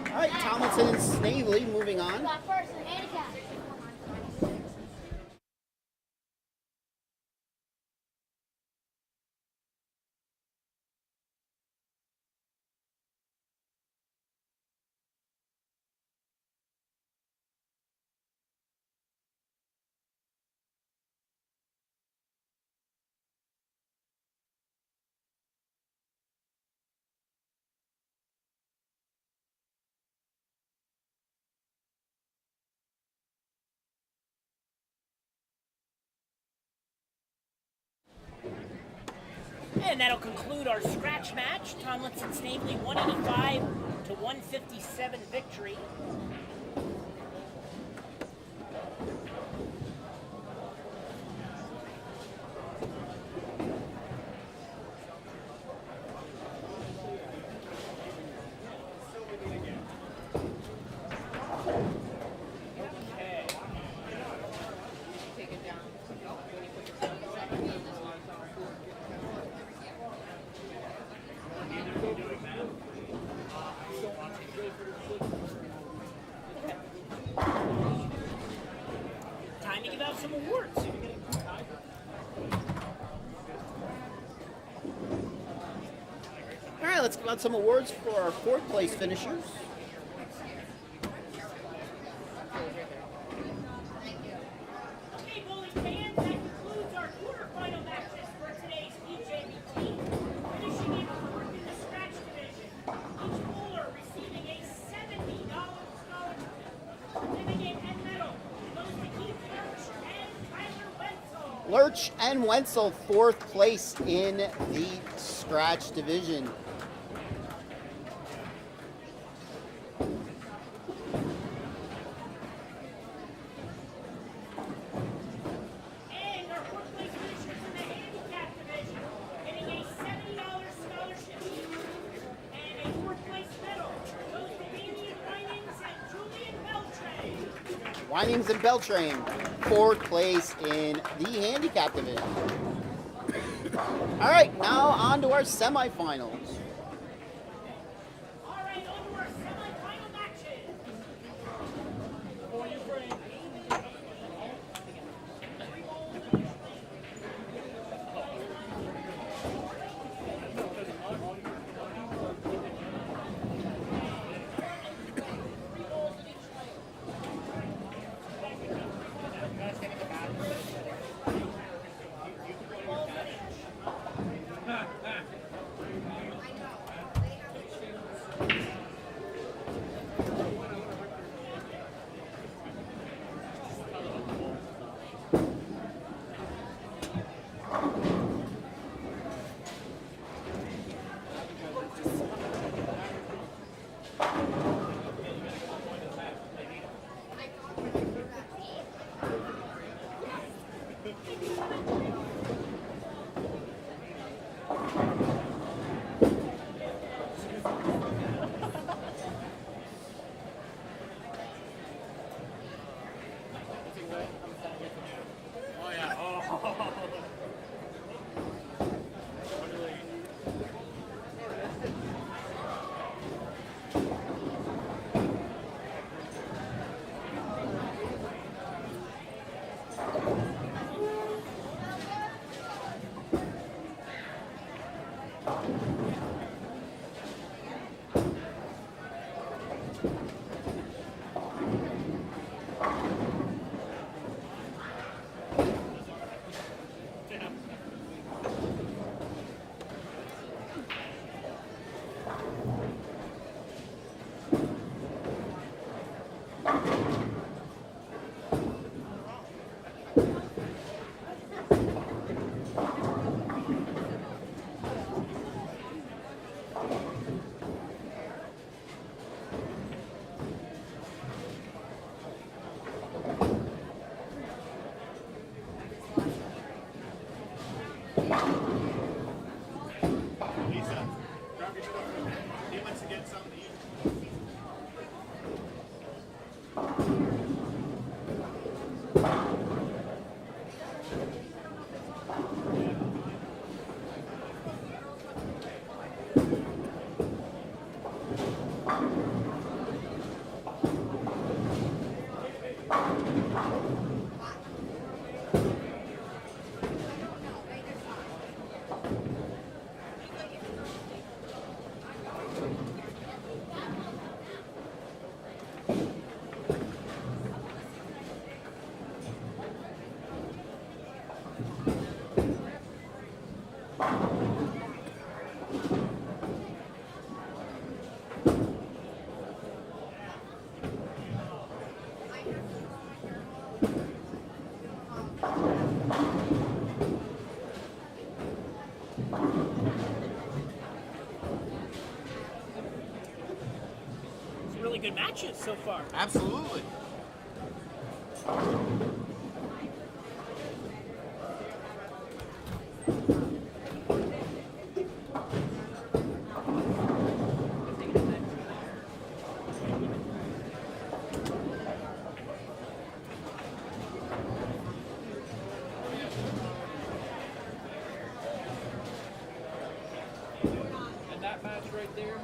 All right, Tomlinson and Snavely moving on. Got first in handicap. And that'll conclude our scratch match. Tomlinson Snavely 185 to 157 victory. Time to give out some awards. All right, let's give out some awards for our 4th place finishers. Okay, bowling fans, that concludes our quarterfinal matches for today's PJBT. Finishing in 4th in the scratch division. Each bowler receiving a $70 scholarship, certificate and medal. Goes to Keith Lurch and Tyler Wenzel. Lurch and Wenzel 4th place in the scratch division. And our 4th place finishers in the handicap division, getting a $70 scholarship and a 4th place medal. Goes to Damian Winings and Julian Beltran. Winings and Beltran, 4th place in the handicap division. All right, now on to our semifinals. All right, on to our semifinal matches. For your friend. Lisa, grab your stuff. He wants to get something to eat. Some really good matches so far. Absolutely. And that match right there.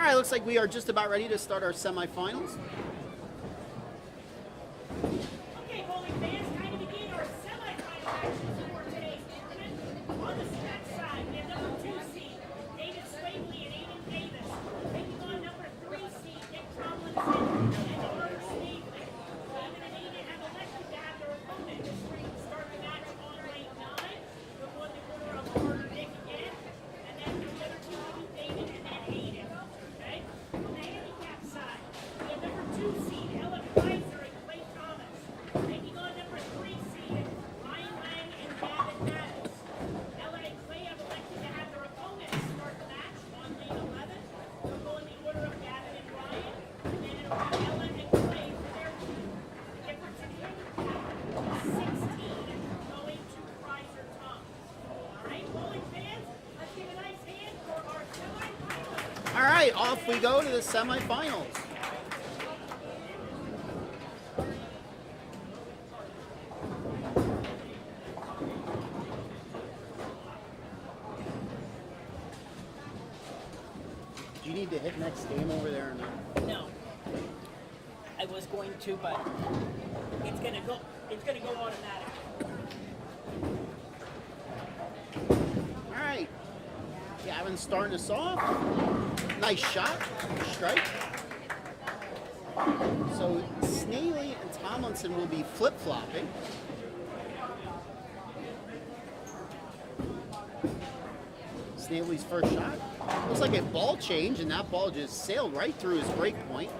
right, looks like we are just about ready to start our semifinals. Okay, bowling fans, time to begin our semifinal actions for today's tournament. On the stretch side, we have number 2 seed, David Swavely and Aiden Davis. Taking on number 3 seed, Nick Tomlinson and Art Snavely. David and Aiden have elected to have their opponents start the match on lane 9. They'll go in the order of Art and Nick again. And then the other two will be David and then Aiden. Okay? On the handicap side, we have number 2 seed, Ella Kaiser and Clay Thomas. Taking on number 3 seed, Ryan Lang and Gavin Mattis. Ella and Clay have elected to have their opponents start the match on lane 11. They'll go in the order of Gavin and Ryan. And then it'll be Ella and Clay for their team. The difference in handicap is 16 going to Kaiser Thomas. All right, bowling fans, let's give a nice hand for our semifinals. All right, off we go to the semifinals. Do you need to hit next game over there or not? No. I was going to, but it's gonna go automatic. All right. Gavin's starting us off. Nice shot. Strike. So Snavely and Tomlinson will be flip-flopping. Snavely's first shot. Looks like a ball change, and that ball just sailed right through his break point.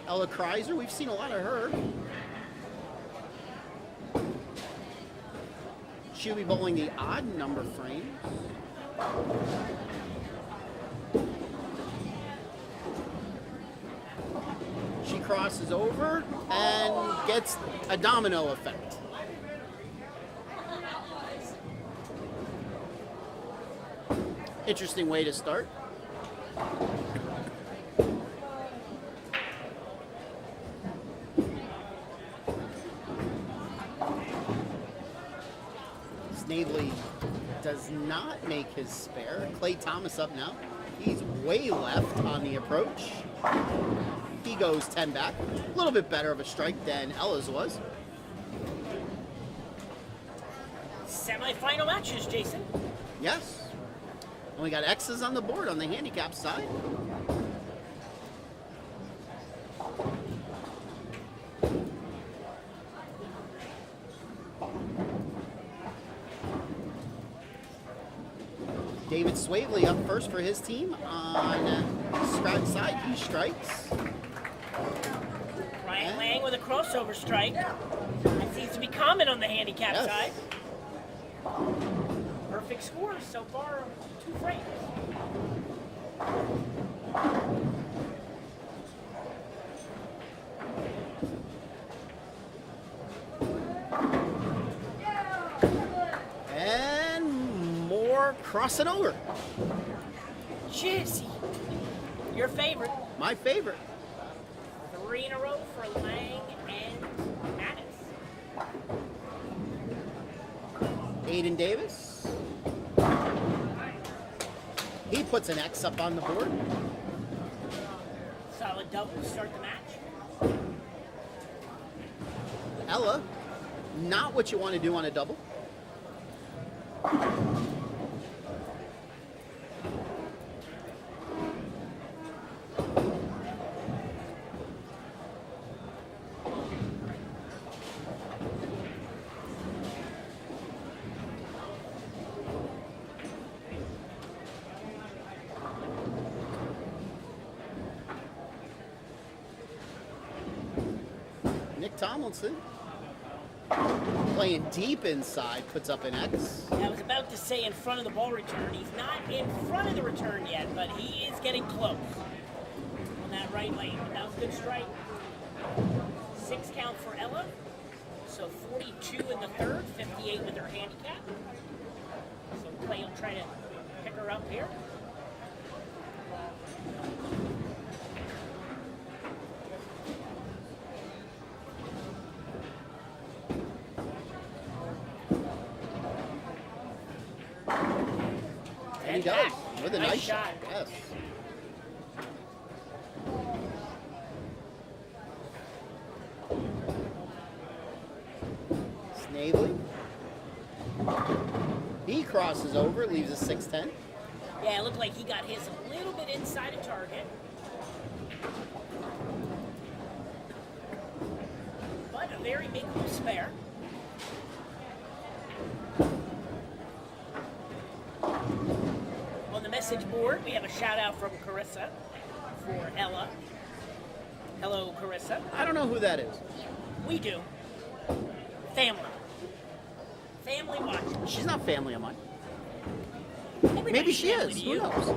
Ella Kreiser, we've seen a lot of her. She'll be bowling the odd number frames. She crosses over and gets a domino effect. Interesting way to start. Snavely does not make his spare. Clay Thomas up now. He's way left on the approach. He goes 10 back. A little bit better of a strike than Ella's was. Semi-final matches, Jason. Yes. And we got X's on the board on the handicap side. David Swavely up first for his team on scratch side. He strikes. Ryan Lang with a crossover strike. That seems to be common on the handicap Yes. side. Perfect scores so far, 2 frames. And more crossing over. Jizzy. Your favorite. My favorite. 3 in a row for Lang and Mattis. Aiden Davis. He puts an X up on the board. Solid double to start the match. Ella, not what you want to do on a double. Nick Tomlinson, playing deep inside, puts up an X. I was about to say in front of the ball return. He's not in front of the return yet, but he is getting close on that right lane. But that was a good strike. 6 count for Ella. So 42 in the third, 58 with her handicap. So Clay will try to pick her up here. And he Head does. back. With a Nice nice shot. shot. Yes. Snavely. He crosses over, leaves a 6-10. Yeah, it looked like he got his a little bit inside of target. But a very big spare. On the message board, we have a shout out from Carissa for Ella. Hello, Carissa. I don't know who that is. We do. Family. Family watching. She's not family of mine. Everybody's Maybe she family is. to Who you. knows?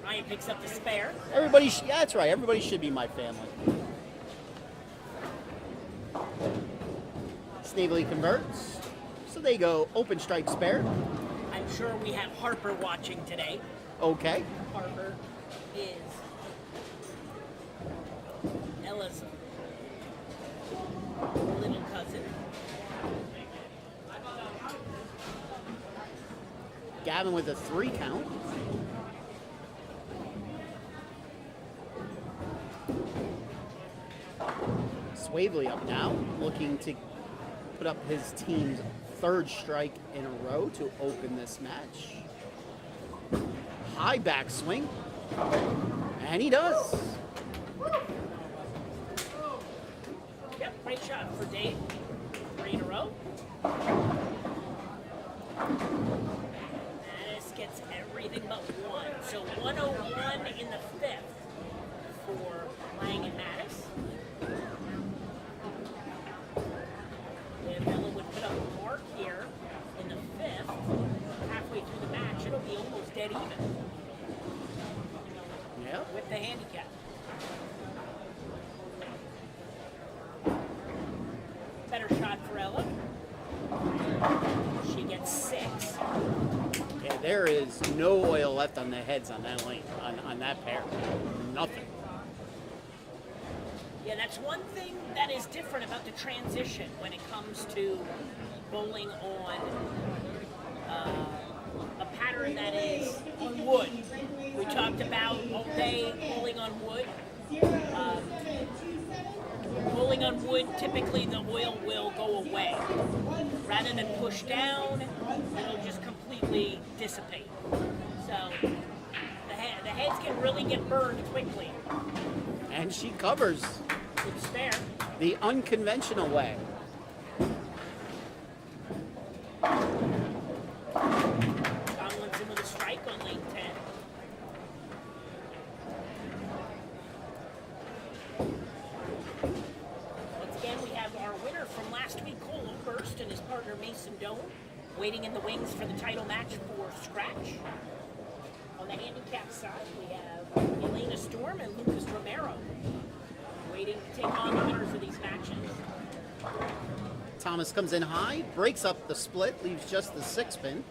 Ryan picks up the spare. Everybody, yeah, that's right. Everybody should be my family. Snavely converts. So they go open strike spare. I'm sure we have Harper watching today. Okay. Harper is Ella's little cousin. Gavin with a 3 count. Swavely up now, looking to put up his team's 3rd strike in a row to open this match. High backswing, and he does. Yep, great shot for Dave. 3 in a row. Mattis gets everything but 1. So 101 in the 5th for Lang and Mattis. If Ella would put up a mark here in the 5th, halfway through the match, it'll be almost dead even Yeah. with the handicap. Better shot for Ella. She gets 6. Yeah, there is no oil left on the heads on that lane, on that pair. Nothing. Yeah, that's one thing that is different about the transition when it comes to bowling on a pattern that is on wood. We talked about all day bowling on wood. Bowling on wood, typically the oil will go away. Rather than push down, it'll just completely dissipate. So the heads can really get burned quickly. And she covers Good spare. the unconventional way. Tomlinson with a strike on lane 10. Once again, we have our winner from last week, Cole Oberst, and his partner Mason Doan, waiting in the wings for the title match for Scratch. On the handicap side, we have Elena Storm and Lucas Romero, waiting to take on the winners of these matches. Thomas comes in high, breaks up the split, leaves just the 6-pin.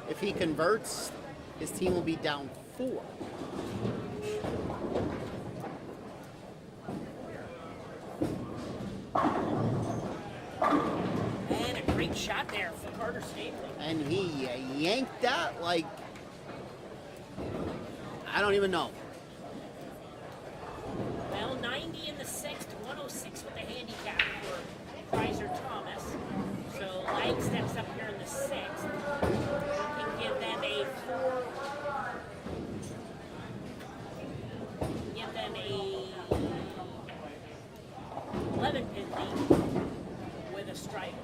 If he converts, his team will be down 4. And a great shot there for Carter Stately. And he yanked that like, I don't even know. Well, 90 in the 6th, 106 with the handicap for Kaiser Thomas. So Lang steps up here in the 6th. We can give them a 4. Give them a 11-pin lead with a strike.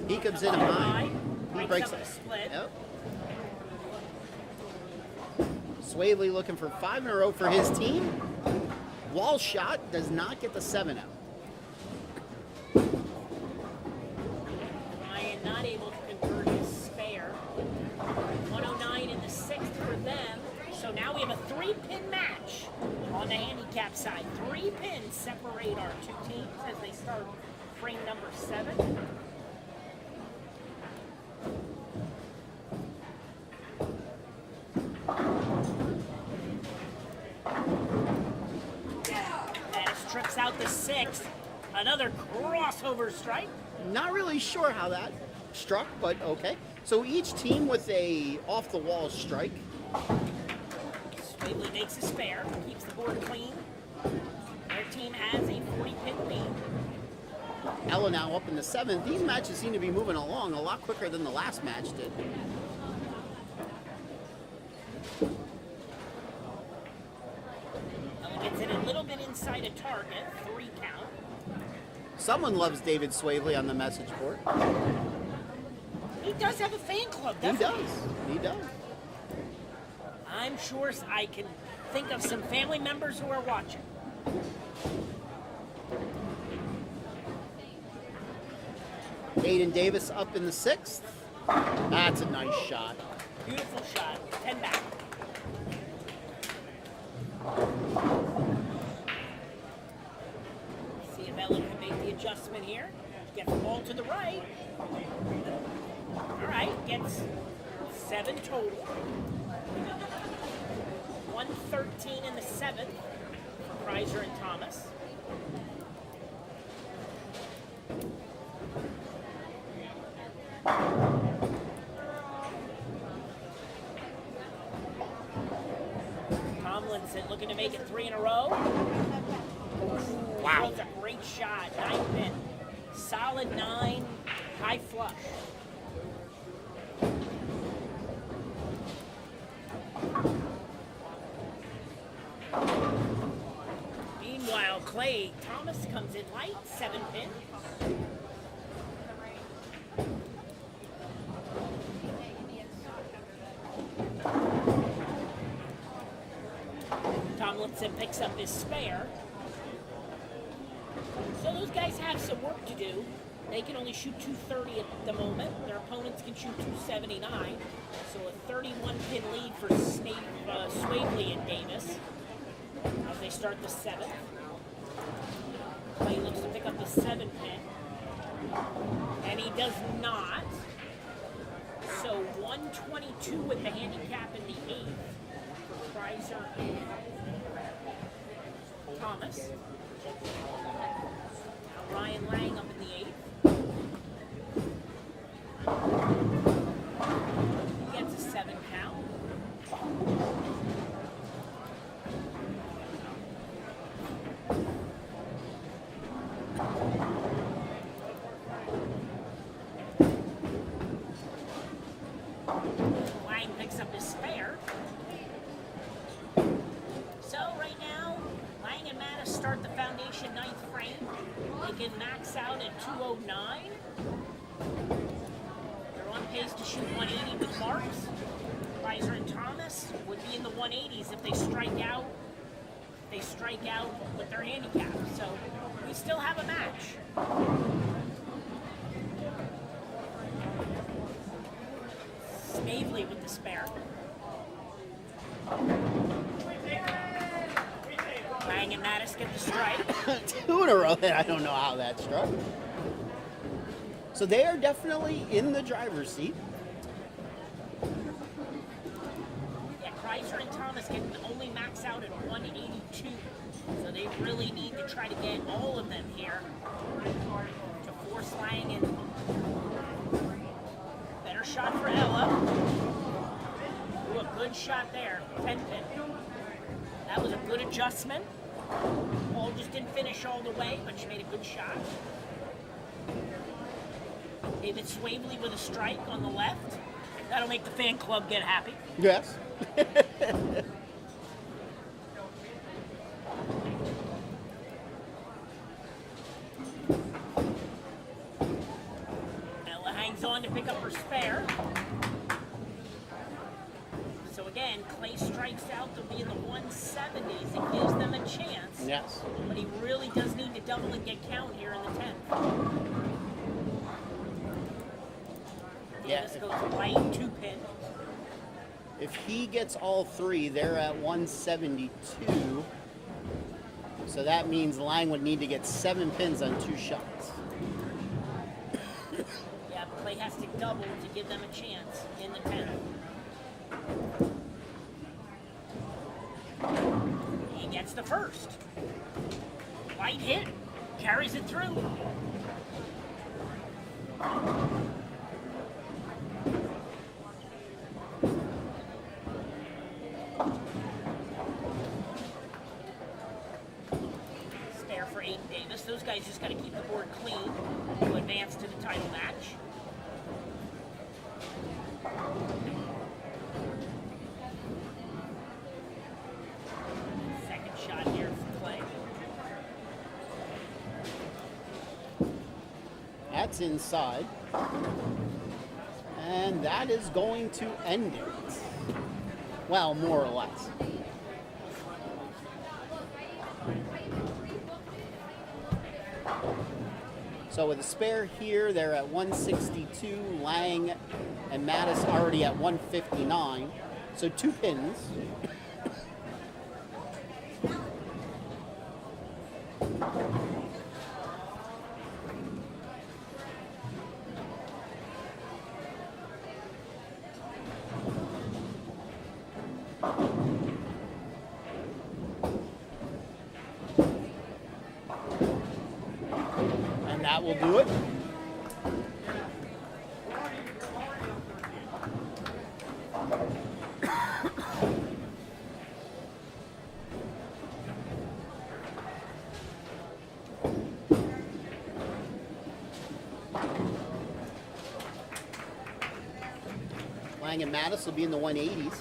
He comes in high. He breaks up the split. Yep. Swavely looking for 5 in a row for his team. Wall shot does not get the 7 out. Ryan not able to convert his spare. 109 in the 6th for them. So now we have a 3-pin match on the handicap side. 3 pins separate our 2 teams as they start frame number 7. Mattis trips out the 6th. Another crossover strike. Not really sure how that struck, but okay. So each team with a off-the-wall strike. Swavely makes a spare, keeps the board clean. Their team has a 40-pin lead. Ella now up in the 7th. These matches seem to be moving along a lot quicker than the last match did. Ella gets it a little bit inside a target, 3 count. Someone loves David Swavely on the message board. He does have a fan club, He definitely. does. He does. I'm sure I can think of some family members who are watching. Aiden Davis up in the 6th. That's a nice shot. Beautiful shot, 10 back. See if Ellen can make the adjustment here. Get the ball to the right. All right, gets 7 total. 113 in the 7th for Kreiser and Thomas. Tomlinson looking to make it 3 in a row. Wow. Throws a great shot, 9 pin. Solid 9, high flush. Meanwhile, Clay Thomas comes in light, 7 pin. Tomlinson picks up his spare. So those guys have some work to do. They can only shoot 230 at the moment. Their opponents can shoot 279. So a 31-pin lead for Swavely and Davis as they start the 7th. Clay looks to pick up the 7 pin. And he does not. So 122 with the handicap in the 8th for Kreiser and Thomas. Now Ryan Lang up in the 8th. He gets a 7 count. Lang picks up his spare. So right now, Lang and Mattis start the foundation 9th frame. They can max out at 209. They're on pace to shoot 180 with marks. Kreiser and Thomas would be in the 180s if they strike out. They strike out with their handicap. So we still have a match. Snavely with the spare. Lang and Mattis get the strike. 2 in a row. I don't know how that struck. So they are definitely in the driver's seat. Yeah, Kreiser and Thomas can only max out at 182. So they really need to try to get all of them here to force Lang in. Better shot for Ella. Ooh, a good shot there. 10 pin. That was a good adjustment. Ball just didn't finish all the way, but she made a good shot. David Swavely with a strike on the left. That'll make the fan club get happy. Yes. Ella hangs on to pick up her spare. So again, Clay strikes out. They'll be in the 170s. It gives them a chance. Yes. But he really does need to double and get count here in the 10th. Yeah. This goes light, 2 pin. If he gets all 3, they're at 172. So that means Lang would need to get 7 pins on 2 shots. Yeah, Clay has to double to give them a chance in the 10th. He gets the first. Light hit. Carries it through. gets inside. And that is going to end it. Well, more or less. So with a spare here, they're at 162. Lang and Mattis already at 159. So 2 pins. And that will do it. Lang and Mattis will be in the 180s.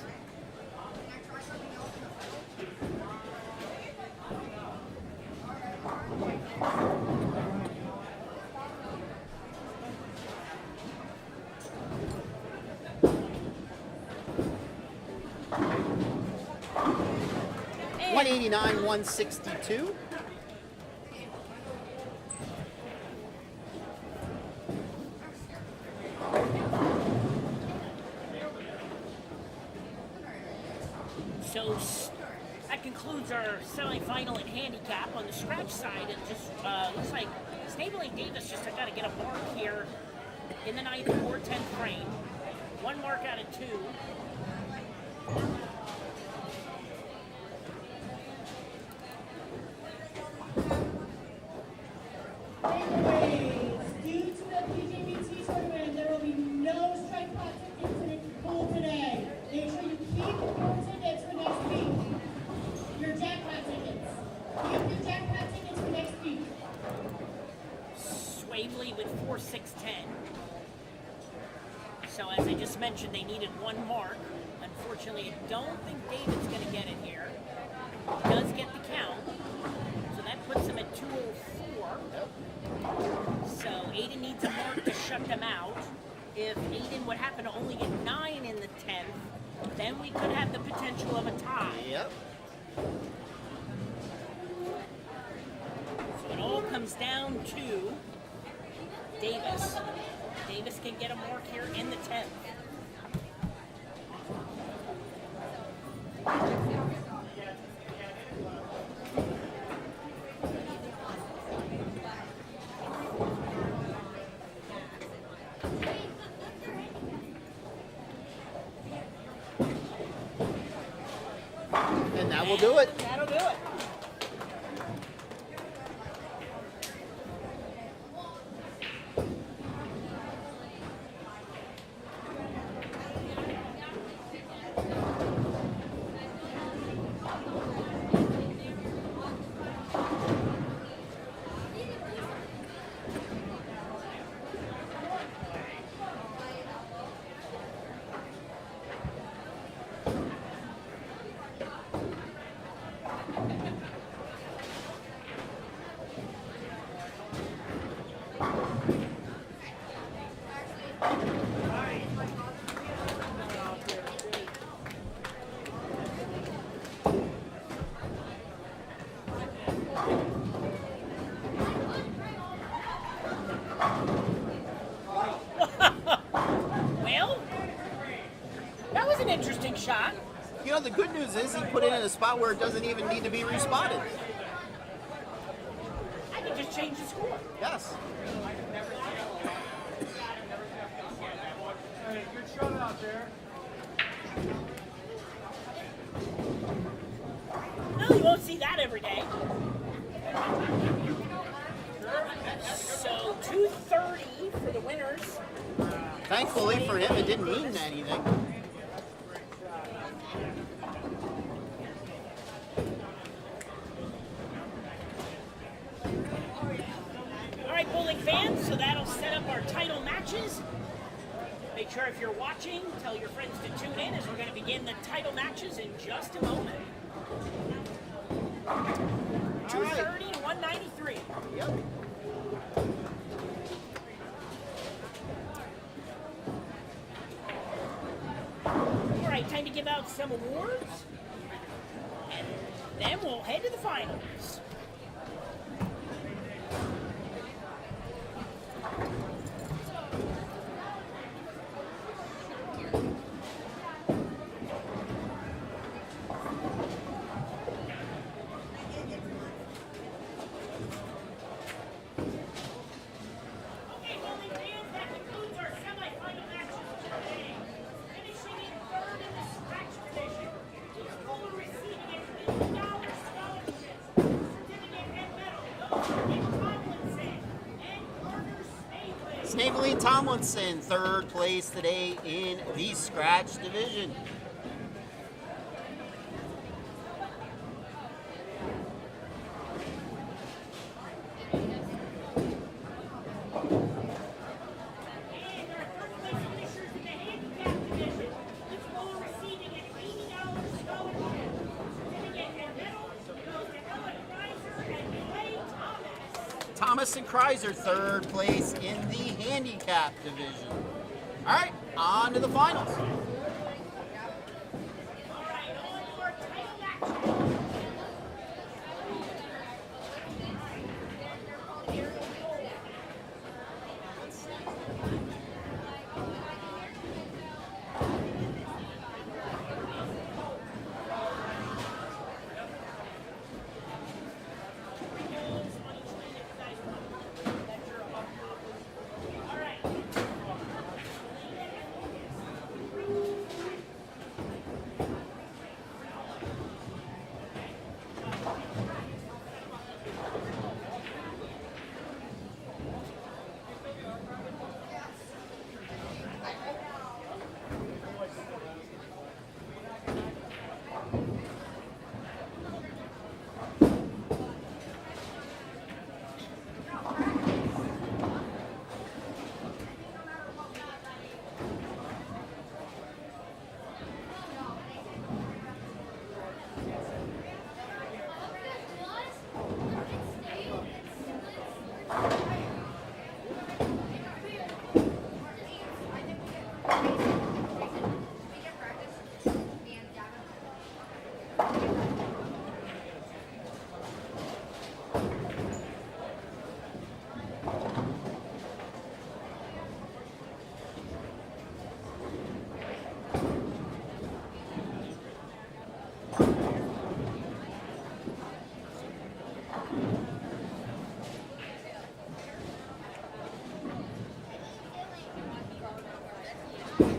And 189, 162. so that concludes our semifinal and handicap. On the scratch side, it just looks like Snavely Davis just got to get a mark here in the 9th or 10th frame. 1 mark out of 2. Due to the PJBT tournament, there will be no strike pot tickets in the pool today. Make sure you keep your tickets for next week. Your jackpot tickets. Keep your jackpot tickets for next week. Swavely with 4, 6, 10. So as I just mentioned, they needed 1 mark. Unfortunately, I don't think David's going to get it here. He does get the count. So that puts him at 204. So Aiden needs a mark to shut them out. If Aiden would happen to only get 9 in the 10th, then we could have the potential of a tie. Yep. So it all comes down to Davis. Davis can get a mark here in the 10th. And that will do it. That'll do it. Well, that was an interesting shot. You know, the good news is he put it in a spot where it doesn't even need to be respotted. I can just change the score. Yes. Hey, good shot out there. Well, you won't see that every day. So 230 for the winners. Thankfully for him, it didn't mean anything. All right, bowling fans, so that'll set up our title matches. Make sure if you're watching, tell your friends to tune in as we're going to begin the title matches in just a moment. 230 to 193. Yep. right, time to give out some awards. And then we'll head to the finals. Okay, bowling fans, that concludes our semifinal matches for today. Finishing in third in the scratch division, each bowler receiving a $50 scholarship, certificate, and medal. Those are Nick Tomlinson and Carter Snavely. Snavely Tomlinson, third place today in the scratch division. And our third place finishers in the handicap division, each bowler receiving an $80 scholarship, certificate, and medal. Goes to Ellen Reiser and Clay Thomas. Thomas and Kreiser, third place in the handicap division. All right, on to the finals. All right, on to our title action. All right.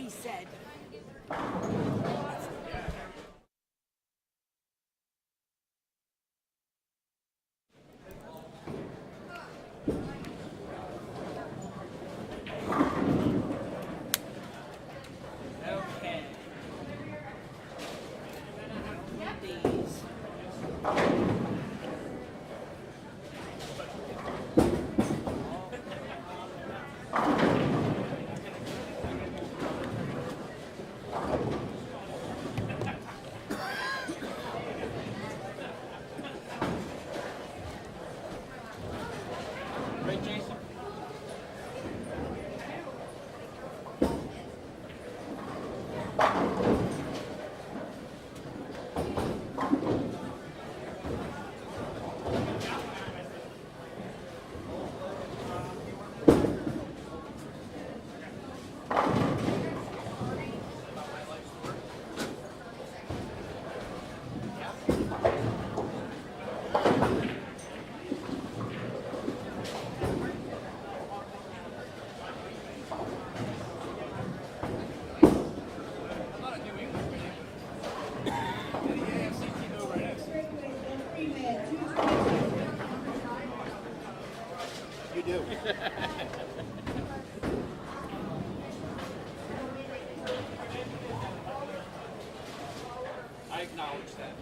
he said. Okay. These. Right, Jason? You do. I acknowledge that.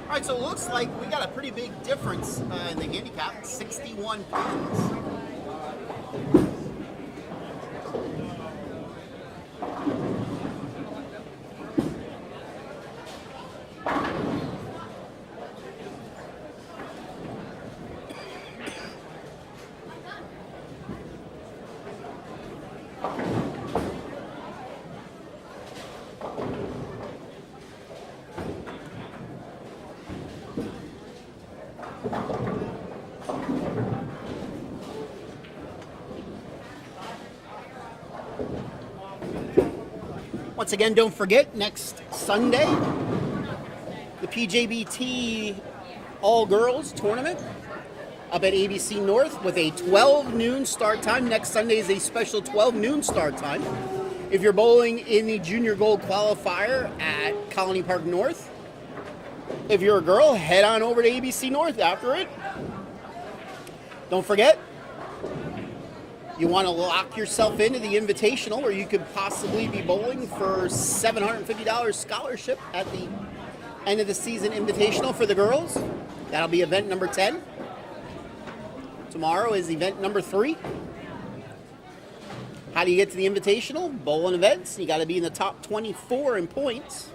All right, so it looks like we got a pretty big difference in the handicap, 61 pins. Once again, don't forget, next Sunday, the PJBT All-Girls Tournament up at ABC North with a 12 noon start time. Next Sunday is a special 12 noon start time. If you're bowling in the Junior Gold Qualifier at Colony Park North, if you're a girl, head on over to ABC North after it. Don't forget, you want to lock yourself into the Invitational, where you could possibly be bowling for $750 scholarship at the end of the season Invitational for the girls. That'll be event number 10. Tomorrow is event number 3. How do you get to the Invitational? Bowling events. You got to be in the top 24 in points.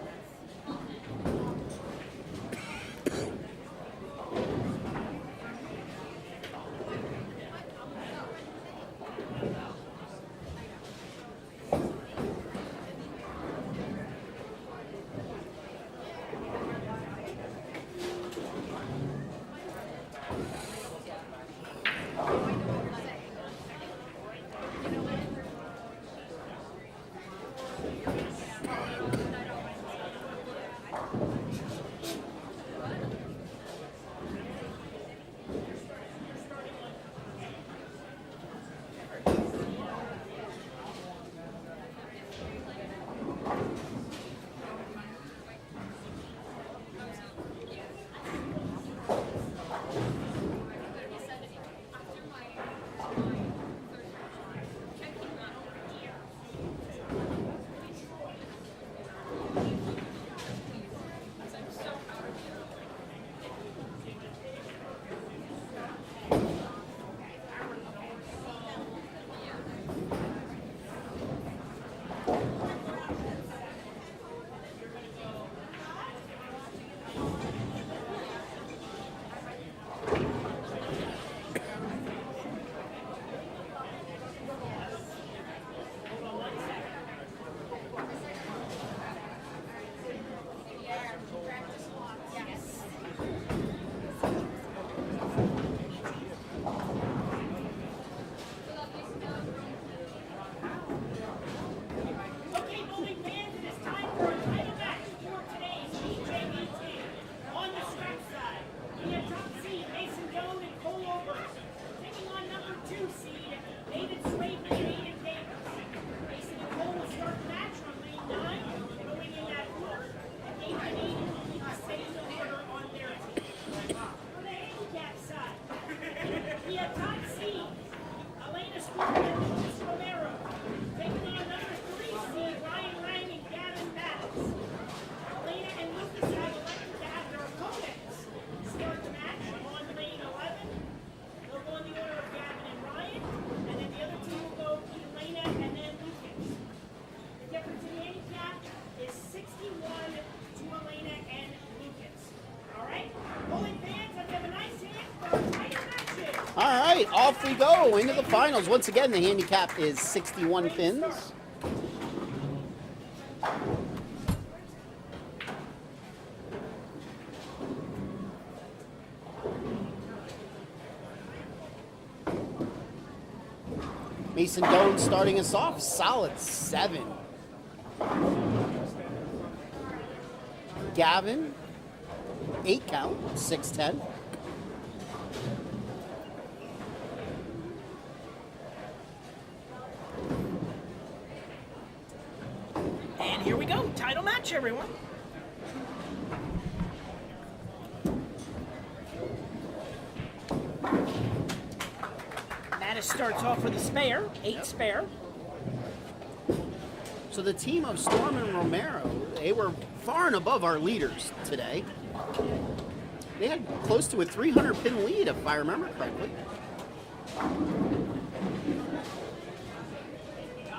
right, off we go into the finals. Once again, the handicap is 61 pins. Mason Doan starting us off, solid 7. Gavin, 8 count, 6-10. And here we go, title match, everyone. Mattis starts off with a spare, 8 spare. So the team of Storm and Romero, they were far and above our leaders today. They had close to a 300 pin lead, if I remember correctly.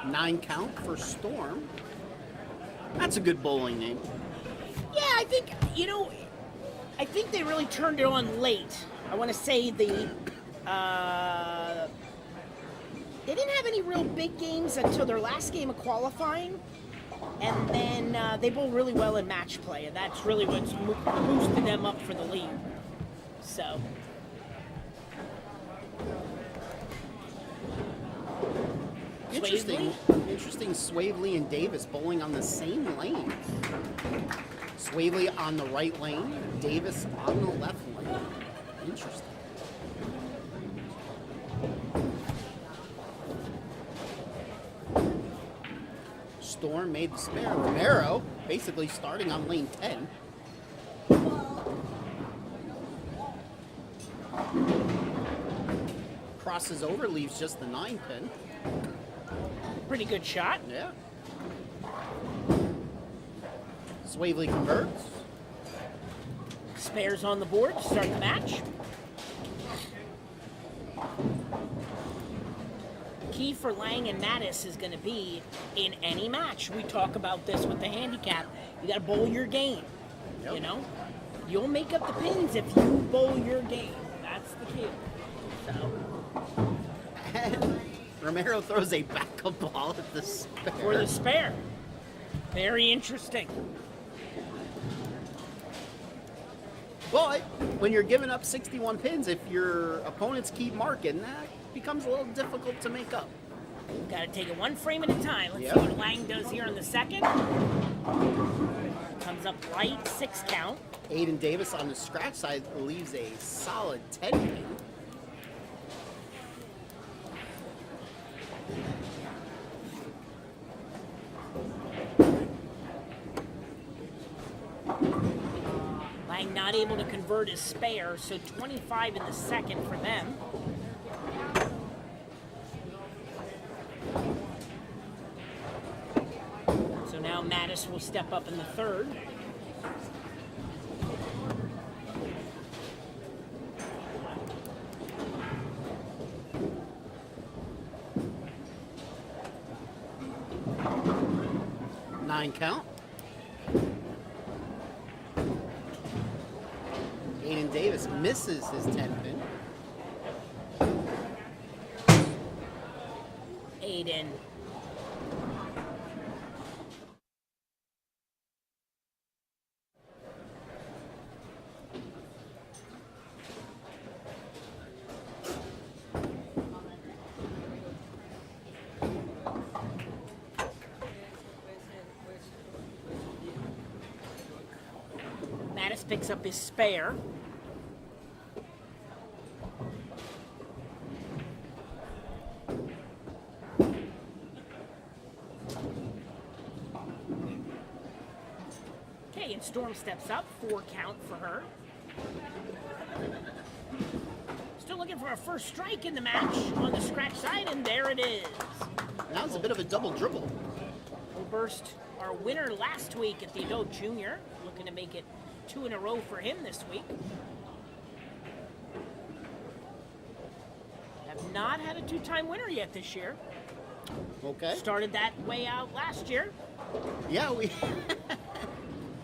9 count for Storm. That's a good bowling name. Yeah, I think, I think they really turned it on late. I want to say they didn't have any real big games until their last game of qualifying. And then they bowl really well in match play, and that's really what's boosted them up for the lead. So. Interesting. Interesting. Swavely and Davis bowling on the same lane. Swavely on the right lane, Davis on the left lane. Interesting. Storm made the spare. Romero basically starting on lane 10. Crosses over, leaves just the 9 pin. Pretty good shot. Yeah. Swavely converts. Spares on the board to start the match. Key for Lang and Mattis is going to be in any match. We talk about this with the handicap. You got to bowl your game. Yep. You know, you'll make up the pins if you bowl your game. That's the key. So. And Romero throws a backup ball at the spare. For the spare. Very interesting. But when you're giving up 61 pins, if your opponents keep marking, that becomes a little difficult to make up. Got to take it one frame at a time. Let's Yep. see what Lang does here in the second. Comes up light, 6 count. Aiden Davis on the scratch side leaves a solid 10 pin. Lang not able to convert his spare, so 25 in the second for them. So now Mattis will step up in the third. Nine count. Aiden Davis misses his 10 pin. Aiden. Mattis picks up his spare. Okay, and Storm steps up, 4 count for her. Still looking for a first strike in the match on the scratch side, and there it is. That was a bit of a double dribble. Oberst, our winner last week at the adult junior, looking to make it 2 in a row for him this week. Have not had a 2-time winner yet this year. Okay. Started that way out last year, Yeah, we.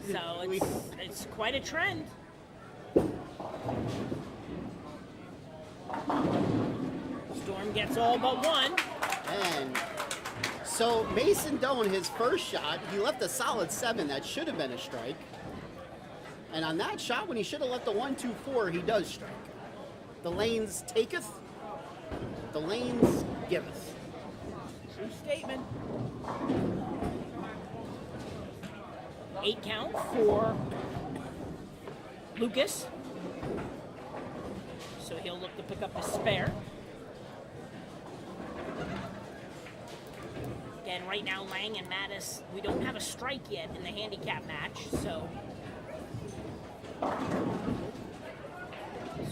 so it's quite a trend. and gets all but one. And so Mason Doan, his first shot, he left a solid 7. That should have been a strike. And on that shot, when he should have left the 1-2-4, he does strike. The lanes taketh, the lanes giveth. True statement. 8 count for Lucas. So he'll look to pick up his spare. Again, right now, Lang and Mattis, we don't have a strike yet in the handicap match, so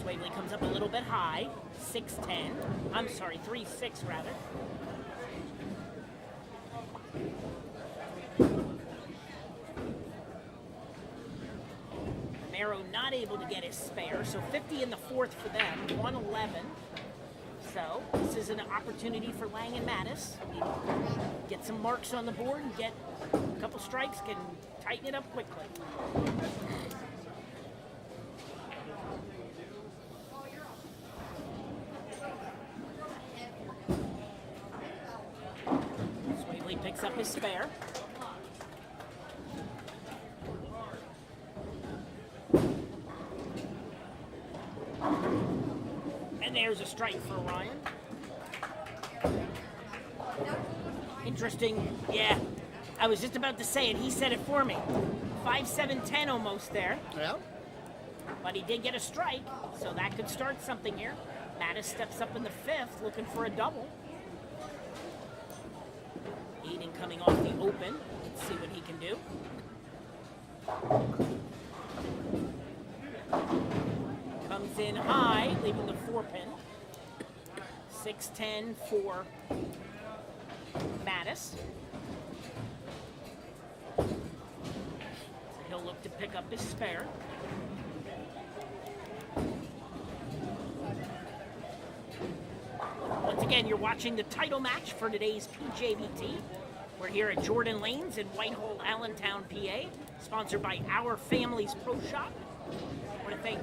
Swavely comes up a little bit high, 6-10. I'm sorry, 3-6 rather. Romero not able to get his spare, so 50 in the fourth for them, 111. So this is an opportunity for Lang and Mattis. Get some marks on the board and get a couple strikes, can tighten it up quickly. Swavely picks up his spare. And there's a strike for Ryan. Interesting, yeah. I was just about to say it, he said it for me. 5-7-10 almost there. Yeah. But he did get a strike, so that could start something here. Mattis steps up in the fifth, looking for a double. Aiden coming off the open. Let's see what he can do. Comes in high, leaving the 4-pin. 6-10 for Mattis. So he'll look to pick up his spare. Once again, you're watching the title match for today's PJBT. We're here at Jordan Lanes in Whitehall, Allentown, PA, sponsored by Our Families Pro Shop. I want to thank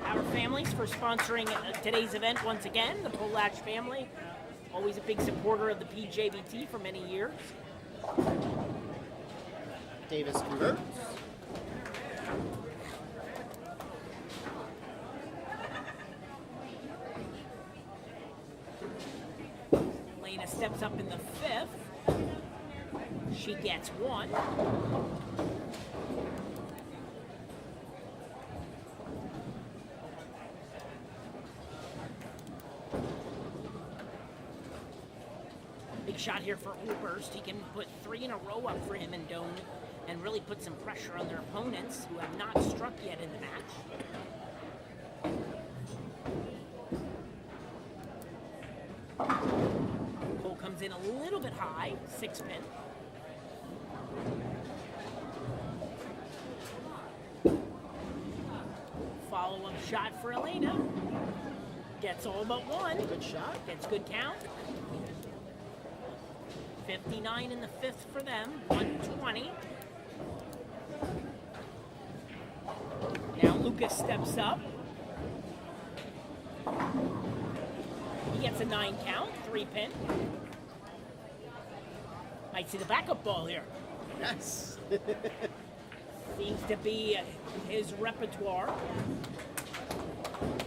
Our Families for sponsoring today's event once again. The Polach family, always a big supporter of the PJBT for many years. Davis converts. Lena steps up in the fifth. She gets one. Big shot here for Oberst. He can put 3 in a row up for him and Doan and really put some pressure on their opponents who have not struck yet in the match. Cole comes in a little bit high, 6-pin. Follow-up shot for Elena. Gets all but one. Good shot. Gets good count. 59 in the fifth for them, 120. Now Lucas steps up. He gets a 9 count, 3-pin. Might see the backup ball here. Yes. Seems to be his repertoire.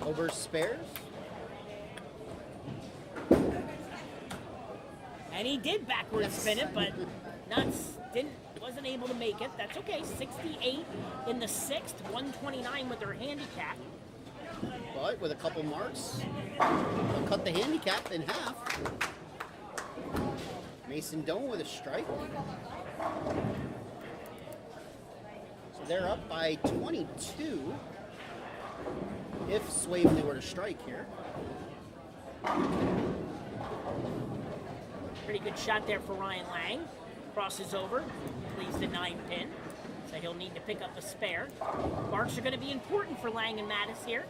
Over spares. And he did backwards spin it, but wasn't able to make it. That's okay. 68 in the sixth, 129 with their handicap. But with a couple marks, they'll cut the handicap in half. Mason Doan with a strike. So they're up by 22. If Swavely were to strike here. Pretty good shot there for Ryan Lang. Crosses over, leaves the 9-pin. So he'll need to pick up a spare. Marks are going to be important for Lang and Mattis here.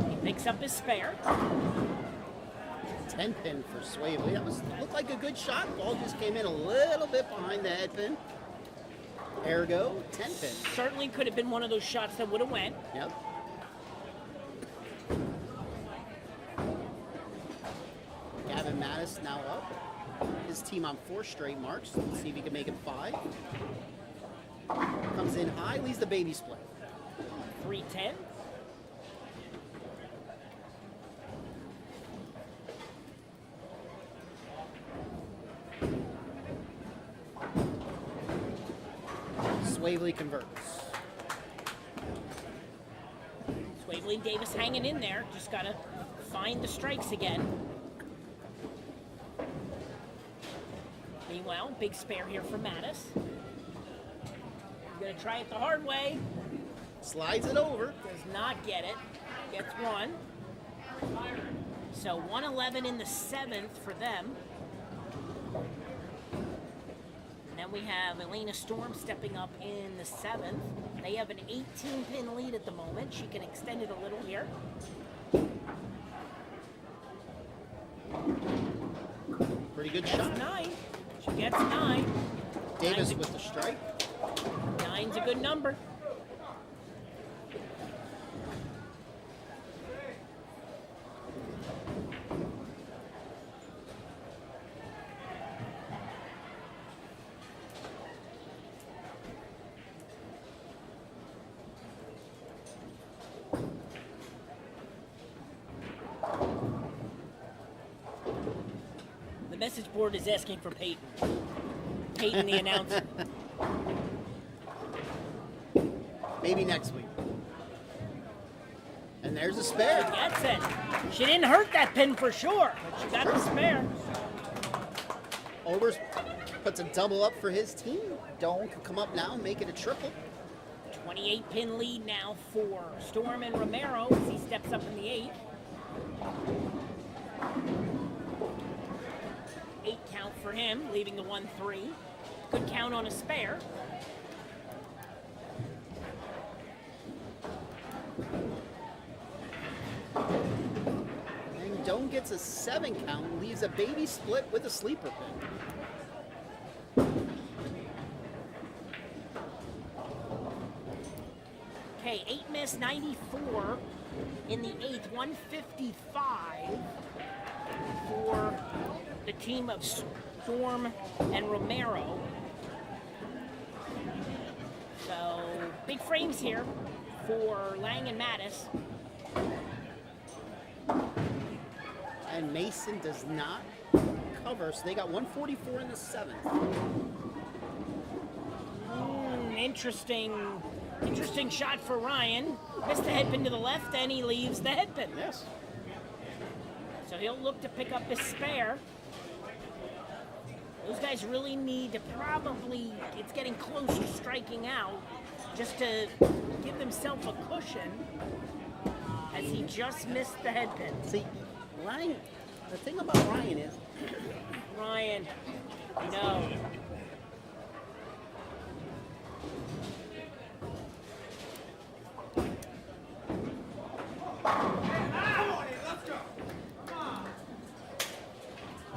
He picks up his spare. 10-pin for Swavely. That looked like a good shot. Ball just came in a little bit behind the head pin. Ergo, 10-pin. Certainly could have been one of those shots that would have went. Yep. now up. His team on 4 straight marks. Let's see if he can make it 5. Comes in high, leaves the baby split. 310. Swavely converts. Swavely and Davis hanging in there. Just got to find the strikes again. Meanwhile, big spare here for Mattis. He's going to try it the hard way. Slides it over. Does not get it. Gets 1. So 111 in the 7th for them. And then we have Elena Storm stepping up in the 7th. They have an 18-pin lead at the moment. She can extend it a little here. Pretty good That's shot. 9. She gets 9. Davis with the strike. 9's a good number. The message board is asking for Peyton. Peyton, the announcer. Maybe next week. And there's a spare. Gets it. She didn't hurt that pin for sure, but she got the spare. Obers puts a double up for his team. Doan can come up now and make it a triple. 28-pin lead now for Storm and Romero as he steps up in the 8. 8 count for him, leaving the 1-3. Good count on a spare. And Doan gets a 7 count, leaves a baby split with a sleeper pin. Okay, 8 miss, 94 in the 8th, 155 for the team of Storm and Romero. So, big frames here for Lang and Mattis. And Mason does not cover, so they got 144 in the 7th. Interesting shot for Ryan. Missed the headpin to the left, and he leaves the headpin. Yes. So he'll look to pick up his spare. Those guys really need to probably, it's getting close to striking out, just to give themselves a cushion, as he just missed the headpin. See, Ryan, the thing about Ryan is, Ryan, no.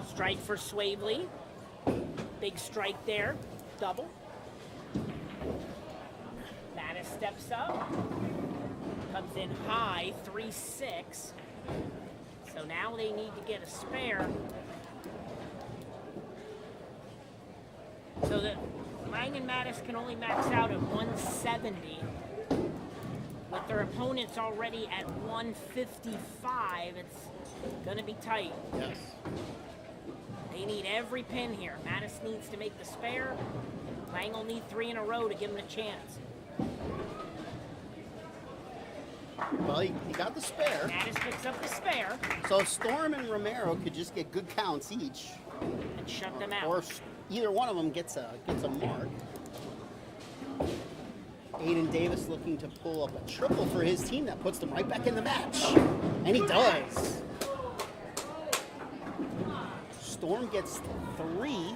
Strike for Swavely. Big strike there. Double. Mattis steps up. Comes in high, 3-6. So now they need to get a spare. So that Lang and Mattis can only max out at 170. With their opponents already at 155, it's going to be tight. yes. They need every pin here. Mattis needs to make the spare. Lang will need 3 in a row to give him a chance. Well, he got the spare. Mattis picks up the spare So Storm and Romero could just get good counts each, and shut them out. or either one of them gets a mark. Aiden Davis looking to pull up a triple for his team that puts them right back in the match, and he does. Storm gets 3.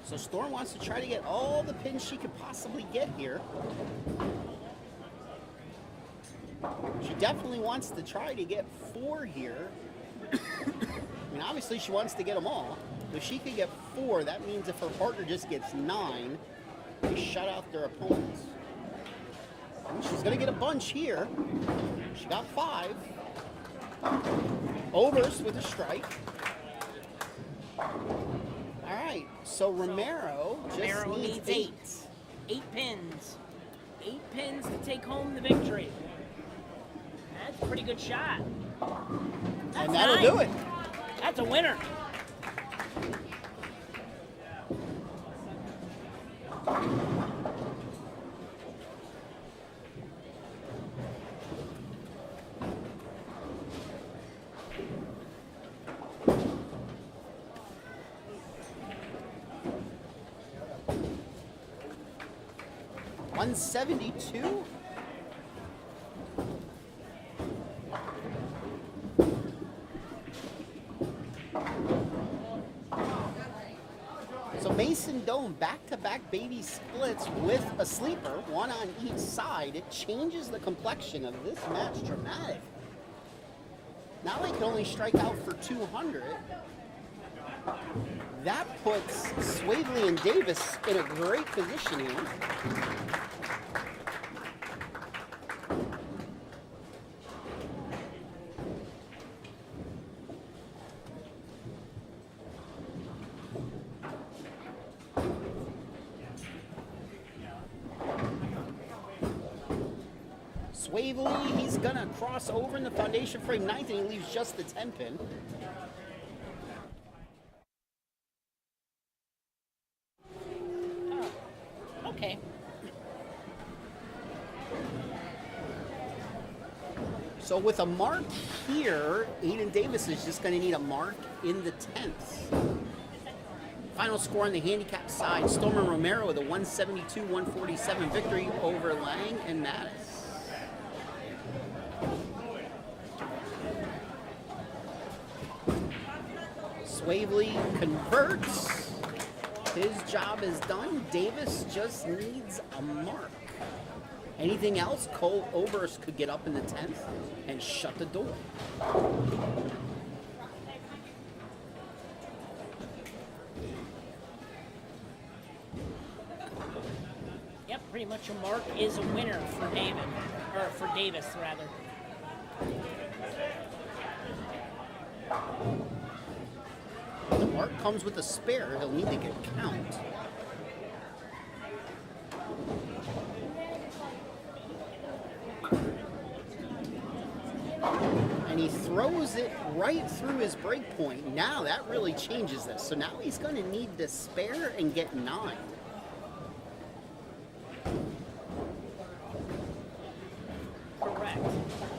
So Storm wants to try to get all the pins she could possibly get here. She definitely wants to try to get 4 here. I mean, obviously she wants to get them all. If she could get 4, that means if her partner just gets 9, they shut out their opponents. Ooh, she's going to get a bunch here. She got 5. Overs with a strike. All right, so Romero just needs 8. 8 pins. 8 pins to take home the victory. That's a pretty good shot. That's And that'll 9. do it. That's a winner. $172. So Mason Dome back-to-back baby splits with a sleeper, one on each side. It changes the complexion of this match dramatically. Now they can only strike out for 200. That puts Swavely and Davis in a great position here. Swavely, he's gonna cross over in the foundation frame 9th, and he leaves just the 10 pin. Okay. So with a mark here, Aiden Davis is just gonna need a mark in the 10th. Final score on the handicap side, Stormer Romero with a 172-147 victory over Lang and Mattis. Swavely converts. His job is done. Davis just needs a mark. Anything else, Cole Oberst could get up in the 10th and shut the door. Yep, pretty much a mark is a winner for David, or for Davis rather. The mark comes with a spare. He'll need to get count. And he throws it right through his break point. Now that really changes this. So now he's going to need the spare and get 9. Correct.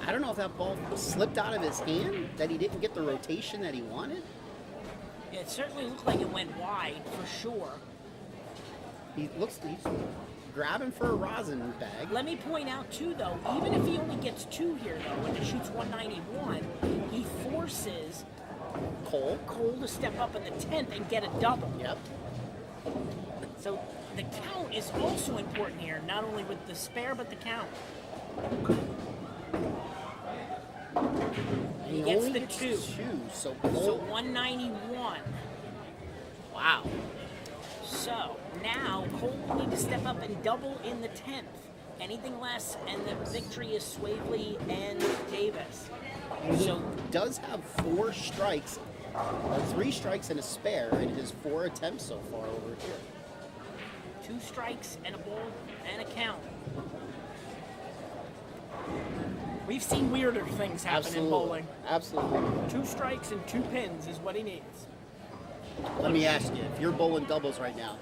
I don't know if that ball slipped out of his hand, that he didn't get the rotation that he wanted. It certainly looked like it went wide for sure. He's grabbing for a rosin bag. Let me point out too though, even if he only gets 2 here though, and he shoots 191, he forces Cole. to step up in the 10th and get a double. Yep. So the count is also important here, not only with the spare, but the count. And he gets only the gets 2. 2. So So Cole, 191. Wow. So now Cole will need to step up and double in the 10th. Anything less, and the victory is Swavely and Davis. he So does have 4 strikes, or 3 strikes and a spare in his 4 attempts so far over here. 2 strikes and a ball and a count. We've seen weirder things happen in bowling. Absolutely. 2 strikes and 2 pins is what he needs. Let me ask you, if you're bowling doubles right now,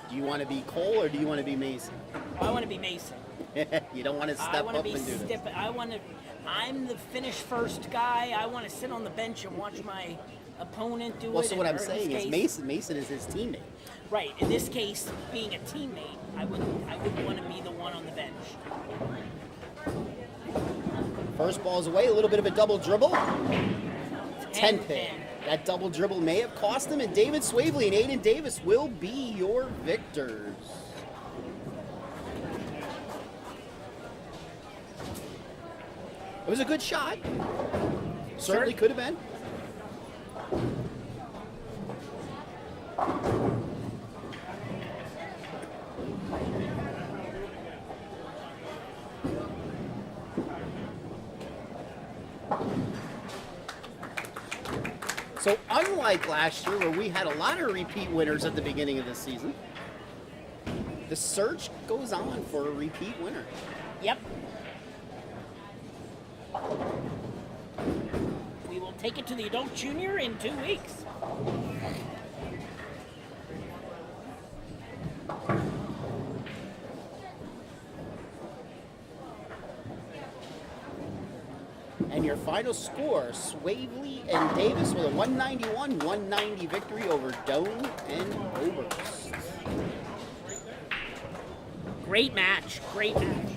do you want to be Cole or do you want to be Mason? I want to be Mason. You don't want to I step want to up be and do this. I'm the finish first guy. I want to sit on the bench and watch my opponent do Well, it. so what I'm or in saying this is case- Mason is his teammate. Right. In this case, being a teammate, I would want to be the one on the bench. First ball's away, a little bit of a double dribble. 10 pin. pin. That double dribble may have cost him, and David Swavely and Aiden Davis will be your victors. It was a good shot. Certainly could have been. So unlike last year where we had a lot of repeat winners at the beginning of the season, the search goes on for a repeat winner. Yep. We will take it to the adult junior in 2 weeks. And your final score, Swavely and Davis with a 191-190 victory over Doane and Oberst. Great match. Great match.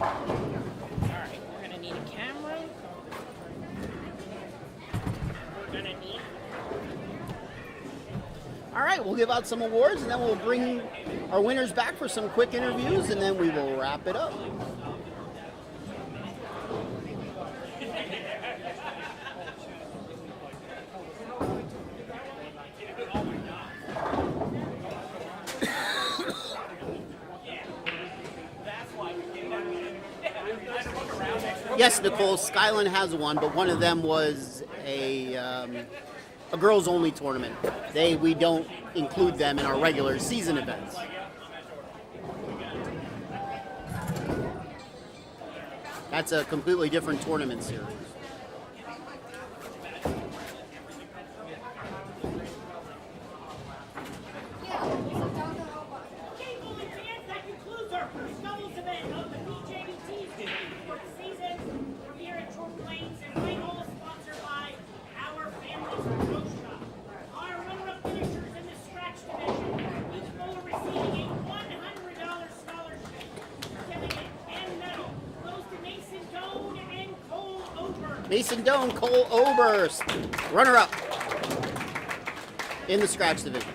Alright, we're gonna need a camera. We're gonna need All right, we'll give out some awards and then we'll bring our winners back for some quick interviews and then we will wrap it up. Yes, Nicole, Skyline has one, but one of them was a girls only tournament. We don't include them in our regular season events. That's a completely different tournament series. Okay, bowling fans, that concludes our first doubles event of the PJBT for the season. We're here at Jordan Lanes in Whitehall, sponsored by our Family's Pro Shop. Our runner-up finishers in the scratch division, each bowler receiving a $100 scholarship, certificate, and medal goes to Mason Doane and Cole Oberst. Mason Doane, Cole Oberst, runner-up in the scratch division.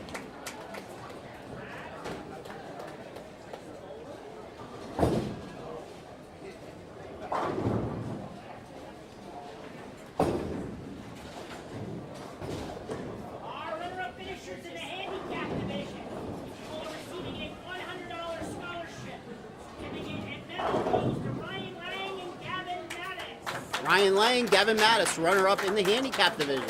Our runner-up finishers in the handicap division, each bowler receiving a $100 scholarship, certificate, and medal goes to Ryan Lang and Gavin Maddox. Ryan Lang, Gavin Mattis, runner-up in the handicap division.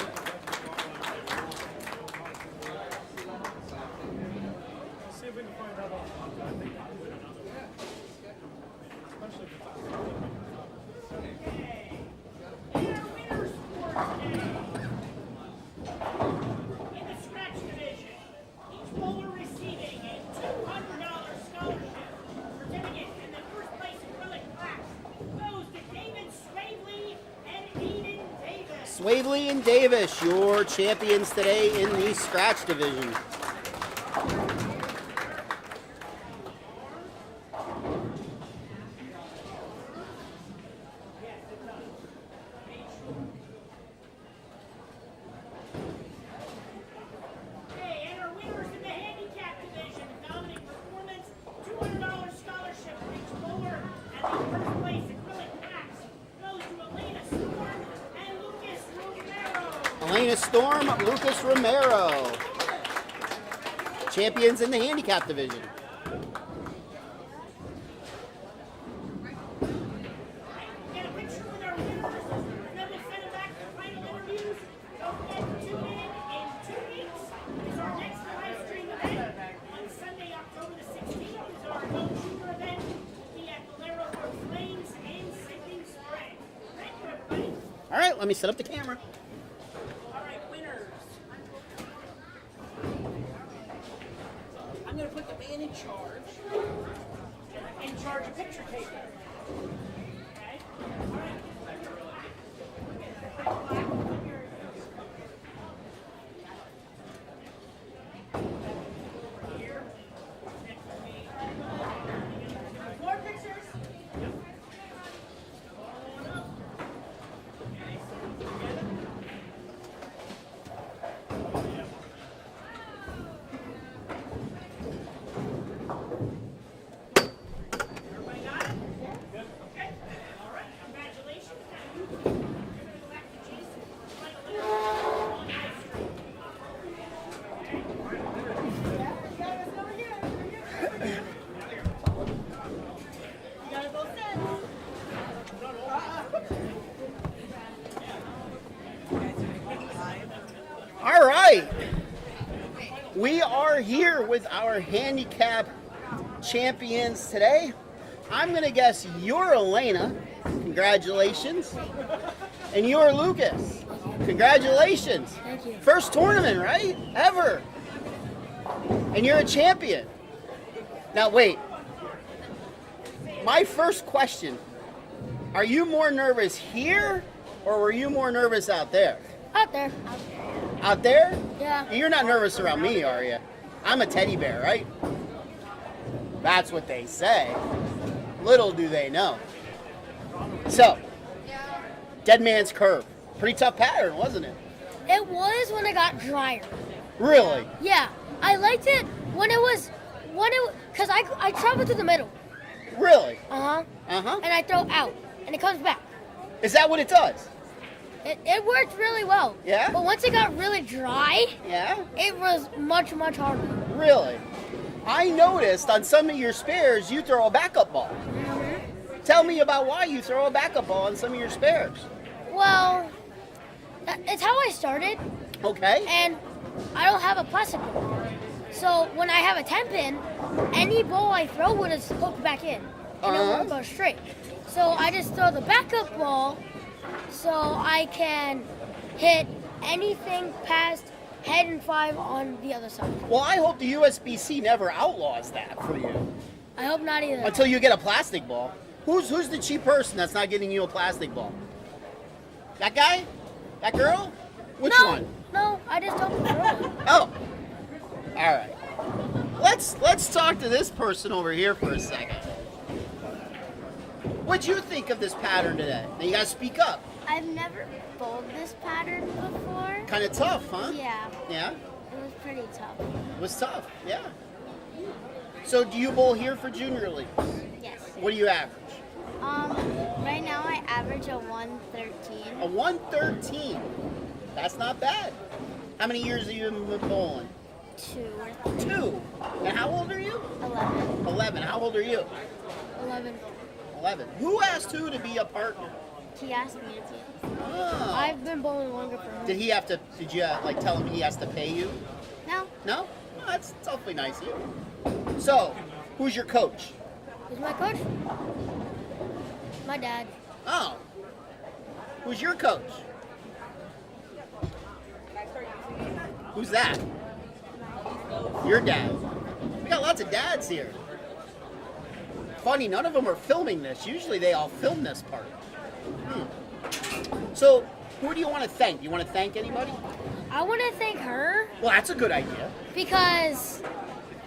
And our winners for today. In the scratch division, each bowler receiving a $200 scholarship, certificate, and the first place acrylic plaque goes to David Swavely and Eden Davis. Swavely and Davis, your champions today in the scratch division. Okay, and our winners in the handicap division, dominant performance, $200 scholarship for each bowler, and the first place acrylic plaques goes to Elena Storm and Lucas Romero. Elena Storm, Lucas Romero, champions in the handicap division. Get a picture with our winners, and then we'll send them back for final interviews. Don't forget to tune in 2 weeks. Is our next live stream event on Sunday, October the 16th. Is our adult junior event. We'll be at Valero Grove Lanes in Sinking Spring. Thank you, everybody. All right, let me set up the camera. All right, winners. I'm going to put the man in charge. In charge of picture taking. Okay? All right. Here. Next to me. More pictures. Hold on up. Okay. We are here with our handicap champions today. I'm going to guess you're Elena. Congratulations. And you're Lucas. Congratulations. Thank you. First tournament, right? Ever. And you're a champion. Now, wait. My first question, are you more nervous here or were you more nervous out there? Out there. Out there? Yeah. You're not nervous around me, are you? I'm a teddy bear, right? That's what they say. Little do they know. So, Dead Man's Curve. Pretty tough pattern, wasn't it? It was when it got drier. Really? Yeah. I liked it because I travel to the middle. Really? Uh-huh. Uh-huh. And I throw out. And it comes back. Is that what it does? It worked really well. Yeah? But once it got really dry, Yeah? it was much, much harder. Really? I noticed on some of your spares you throw a backup ball. Tell me about why you throw a backup ball on some of your spares. Well, it's how I started. Okay. And I don't have a plastic ball. So when I have a 10-pin, any ball I throw would have hooked back in. And it won't go straight. So I just throw the backup ball so I can hit anything past head and 5 on the other side. Well, I hope the USBC never outlaws that for you I hope not either. until you get a plastic ball. Who's the cheap person that's not getting you a plastic ball? That guy? That girl? Which no, one? No, I just don't throw it. Oh. All right. Let's talk to this person over here for a second. What'd you think of this pattern today? Now you gotta speak up. I've never bowled this pattern before. Kind of tough, huh? Yeah, Yeah? it was pretty tough. It was tough, yeah. So do you bowl here for junior leagues? Yes. What do you average? Right now I average a 113. A 113. That's not bad. How many years have you been bowling? 2 or 3. 2. And how old are you? 11. 11. How old are you? 11. 11. Who asked who to be a partner? He asked me to do. Oh. I've been bowling longer for him. Did he have to, did you like tell him he has to pay you? No, No? Oh, that's awfully nice of you. So, who's your coach? Who's my coach? My dad. Oh. Who's your coach? Who's that? Your dad. We got lots of dads here. Funny, none of them are filming this. Usually they all film this part. So, who do you want to thank? You want to thank anybody? I want to thank her Well, that's a good idea. because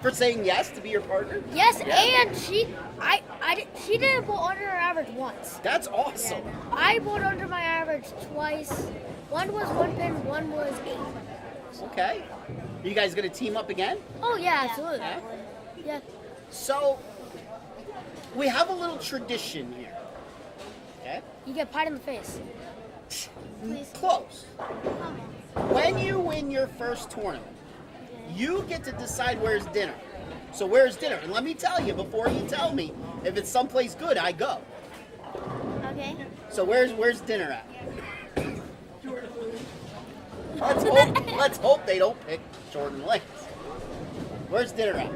For saying yes to be your partner? yes, Yeah. and she didn't bowl under her average once. That's awesome. I bowled under my average twice. One was 1 pin, one was 8. Okay. Are you guys going to team up again? Oh yeah, absolutely. Yeah. Yeah. So, we have a little tradition here. Okay? You get pied in the face. Close. When you win your first tournament, you get to decide where's dinner. So where's dinner? And let me tell you, before you tell me, if it's someplace good, I go. okay. So where's dinner at? Let's hope they don't pick Jordan Lanes. Where's dinner at?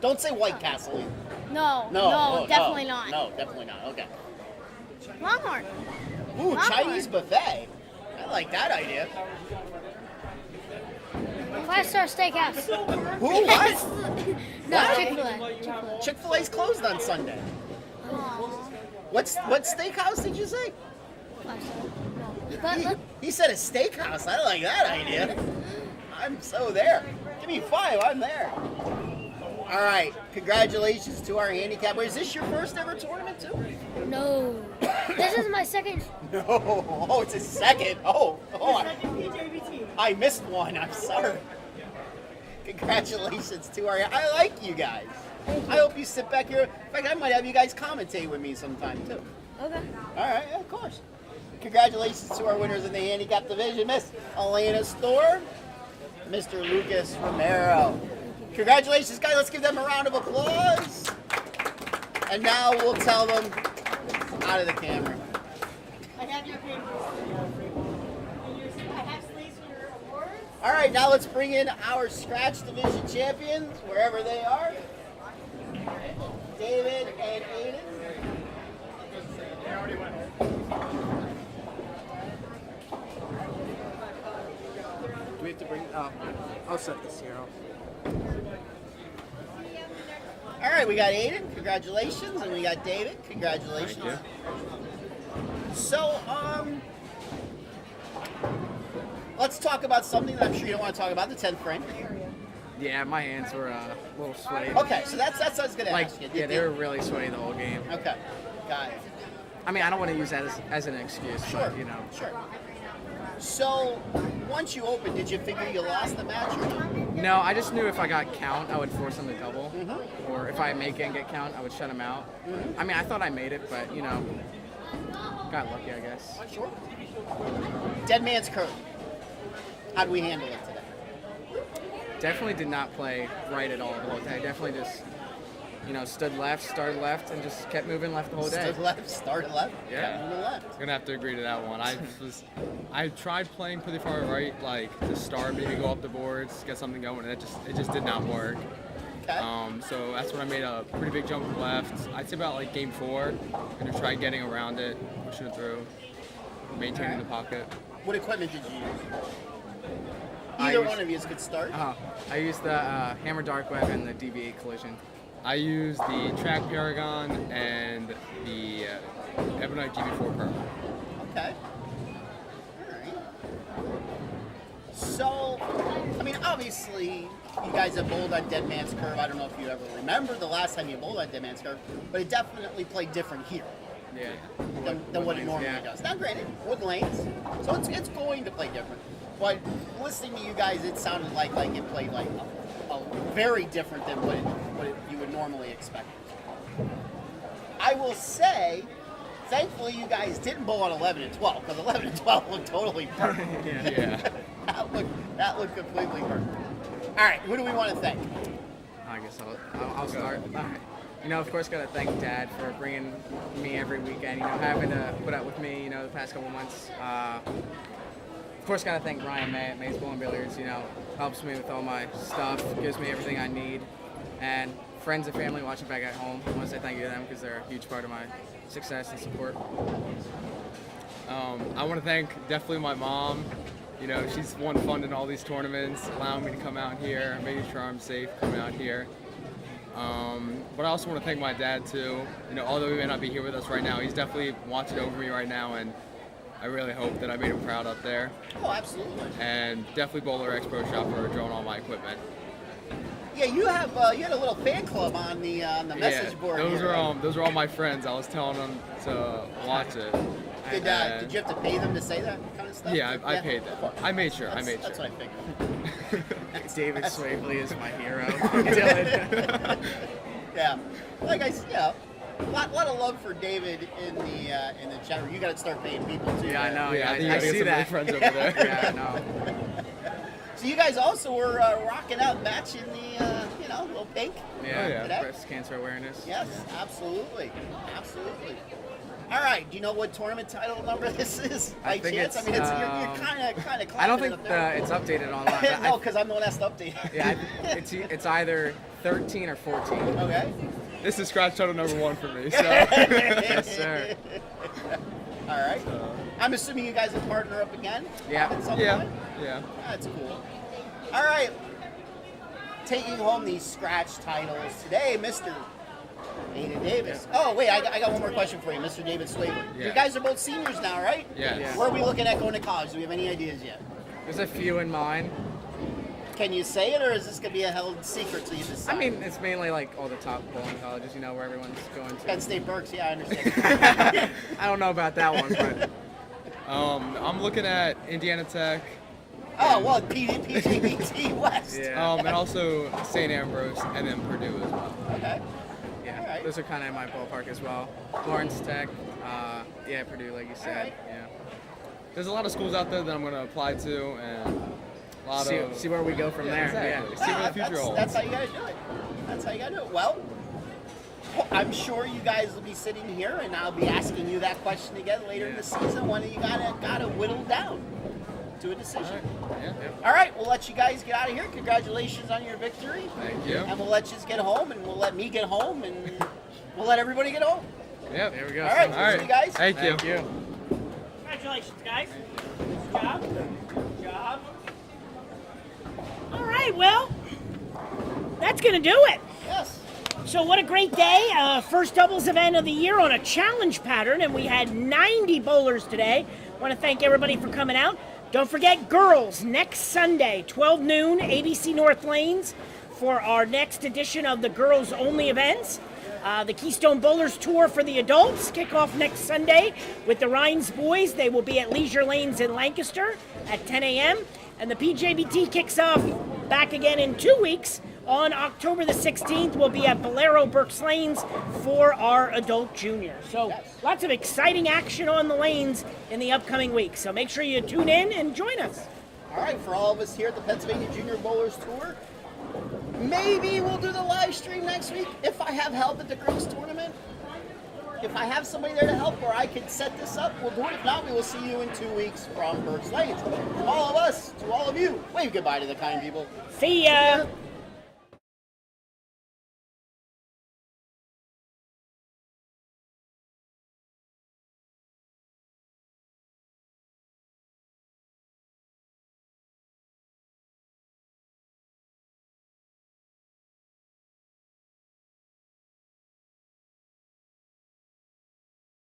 Don't say White Castle either. No, No, definitely not. No, definitely not. Okay. Longhorn. Ooh, Longhorn. Chinese buffet. I like that idea. 5-star steakhouse. Who? What? No, What? Chick-fil-A. Chick-fil-A's closed on Sunday. What steakhouse did you say? 5-star. No. But He said a steakhouse. I like that idea. I'm so there. Give me 5. I'm there. All right. Congratulations to our handicap. Is this your first ever tournament too? no. This is my second. No. Oh, it's a second. Oh. PJBT. I missed one. I'm sorry. Congratulations to our. I like you guys. I hope you sit back here. In fact, I might have you guys commentate with me sometime too. Okay. All right, yeah, of course. Congratulations to our winners in the handicap division, Miss Elena Storr, Mr. Lucas Romero. Congratulations, guys. Let's give them a round of applause. And now we'll tell them out of the camera. I have your papers. I have slates for your awards. All right, now let's bring in our scratch division champions, wherever they are. David and Aiden. Do we have to bring? I'll set this here. All right, we got Aiden, congratulations, and we got David, congratulations. Thank So, let's talk about something that I'm sure you don't want to talk about, the 10th frame. Yeah, my hands were a little sweaty. Okay, so that's what I was going to Like, ask you. yeah, they were really sweaty the whole game. Okay, got it. I mean, I don't want to use that as an excuse, Sure, but you know. sure. So, once you opened, did you figure you lost the match or not? No, I just knew if I got count, I would force them to double. Mm-hmm. Or if I make it and get count, I would shut them out. I mean, I thought I made it, but you know, got lucky, I guess. Sure. Dead Man's Curve. How do we handle it today? Definitely did not play right at all the whole day. Definitely just, you know, stood left, started left, and just kept moving left the whole day. Stood left, started left, Yeah. kept moving left. Gonna have to agree to that one. I tried playing pretty far right, like to start, maybe go up the boards, get something going, and it just did not work. Okay. So that's when I made a pretty big jump left. I'd say about like game 4, gonna try getting around it, pushing it through, maintaining the pocket. What equipment did you use? I Either used- one of you could start. I used the Hammer Dark Web and the DV8 Collision. I used the Track Paragon and the Ebonite GB4 Pro. Okay. Alright. So, I mean, obviously, you guys have bowled on Dead Man's Curve. I don't know if you ever remember the last time you bowled on Dead Man's Curve, but it definitely played different here Yeah. than what it lanes, normally yeah. does. Now, granted, wood lanes, so it's going to play different. But listening to you guys, it sounded like it played like a very different than what you would normally expect. I will say, thankfully, you guys didn't bowl on 11 and 12 because 11 and 12 looked totally perfect. Yeah. that looked completely perfect. All right, who do we want to thank? I guess I'll start. All right. You know, of course, got to thank Dad for bringing me every weekend, you know, having to put up with me, you know, the past couple months. Of course, got to thank Ryan May at Mays Bowl and Billiards, you know, helps me with all my stuff, gives me everything I need. And friends and family watching back at home, I want to say thank you to them because they're a huge part of my success and support. I want to thank definitely my mom. You know, she's one funding all these tournaments, allowing me to come out here, making sure I'm safe coming out here. But I also want to thank my dad too. You know, although he may not be here with us right now, he's definitely watching over me right now, and I really hope that I made him proud up there. Oh, absolutely. And definitely Bowler Expo Shop for drawing all my equipment. Yeah, you had a little fan club on the message board. Those here, are right? those are all my friends. I was telling them to watch it. Did you have to pay them to say that kind of stuff? Yeah, I paid them. I made sure. That's sure. what I figured. David Swavely is my hero. Dylan. Yeah, like I said, yeah, a lot of love for David in the chat room. You got to start paying people too. Yeah, I right? know. Yeah, Yeah, I think I I get see some that. friends over there. Yeah, I know. So you guys also were rocking out, matching the little pink. Yeah, yeah. breast cancer awareness. Yes, absolutely. All right, do you know what tournament title number this is? I By think chance? it's, I mean, you're kind of. I don't think it's updated online. but no, because I'm the one that's updated. yeah, it's either 13 or 14. Okay. This is scratch title number 1 for me. So Yes, sir. All right. I'm assuming you guys will partner up again. Yeah. At some yeah, point? yeah. That's cool. All right. Taking home these scratch titles today, Mr. Aiden Davis. Oh, wait, I got one more question for you, Mr. David Swavely. Yeah. You guys are both seniors now, right? Yes. Yeah. Where are we looking at going to college? Do we have any ideas yet? There's a few in mind. Can you say it, or is this going to be a held secret till you decide? I mean, it's mainly like all the top bowling colleges, you know, where everyone's going to. Penn State Berks, yeah, I understand. I don't know about that one, but I'm looking at Indiana Tech. Oh, well, PJBT West. yeah. And also St. Ambrose, and then Purdue as well. Okay. Yeah, All right. those are kind of in my ballpark as well. Lawrence Tech, yeah, Purdue, like you said. right. Yeah. There's a lot of schools out there that I'm going to apply to, and a lot of See where we go from there. exactly. Yeah. See what the future holds. That's how you gotta do it. That's how you gotta do it. Well, I'm sure you guys will be sitting here, and I'll be asking you that question again later in the season. When you gotta whittle down. to a decision. Yeah. All right, we'll let you guys get out of here. Congratulations on your victory. Thank you. And we'll let you get home, and we'll let me get home, and we'll let everybody get home. Yep. There we go. All right, All right. see you guys. Thank you. Congratulations, guys. Good job. Good job. All right, well, that's going to do it. Yes. So what a great day. First doubles event of the year on a challenge pattern, and we had 90 bowlers today. Want to thank everybody for coming out. Don't forget, girls, next Sunday, 12 noon, ABC North Lanes, for our next edition of the girls only events. The Keystone Bowlers Tour for the adults kick off next Sunday with the Rhines boys. They will be at Leisure Lanes in Lancaster at 10 a.m. And the PJBT kicks off back again in 2 weeks. On October the 16th, we'll be at Bolero Berks Lanes for our adult juniors. So lots of exciting action on the lanes in the upcoming weeks. So make sure you tune in and join us. All right, for all of us here at the Pennsylvania Junior Bowlers Tour, maybe we'll do the live stream next week if I have help at the girls tournament. If I have somebody there to help where I can set this up, we'll do it. If not, we will see you in 2 weeks from Berks Lanes. From all of us to all of you, wave goodbye to the kind people. See ya.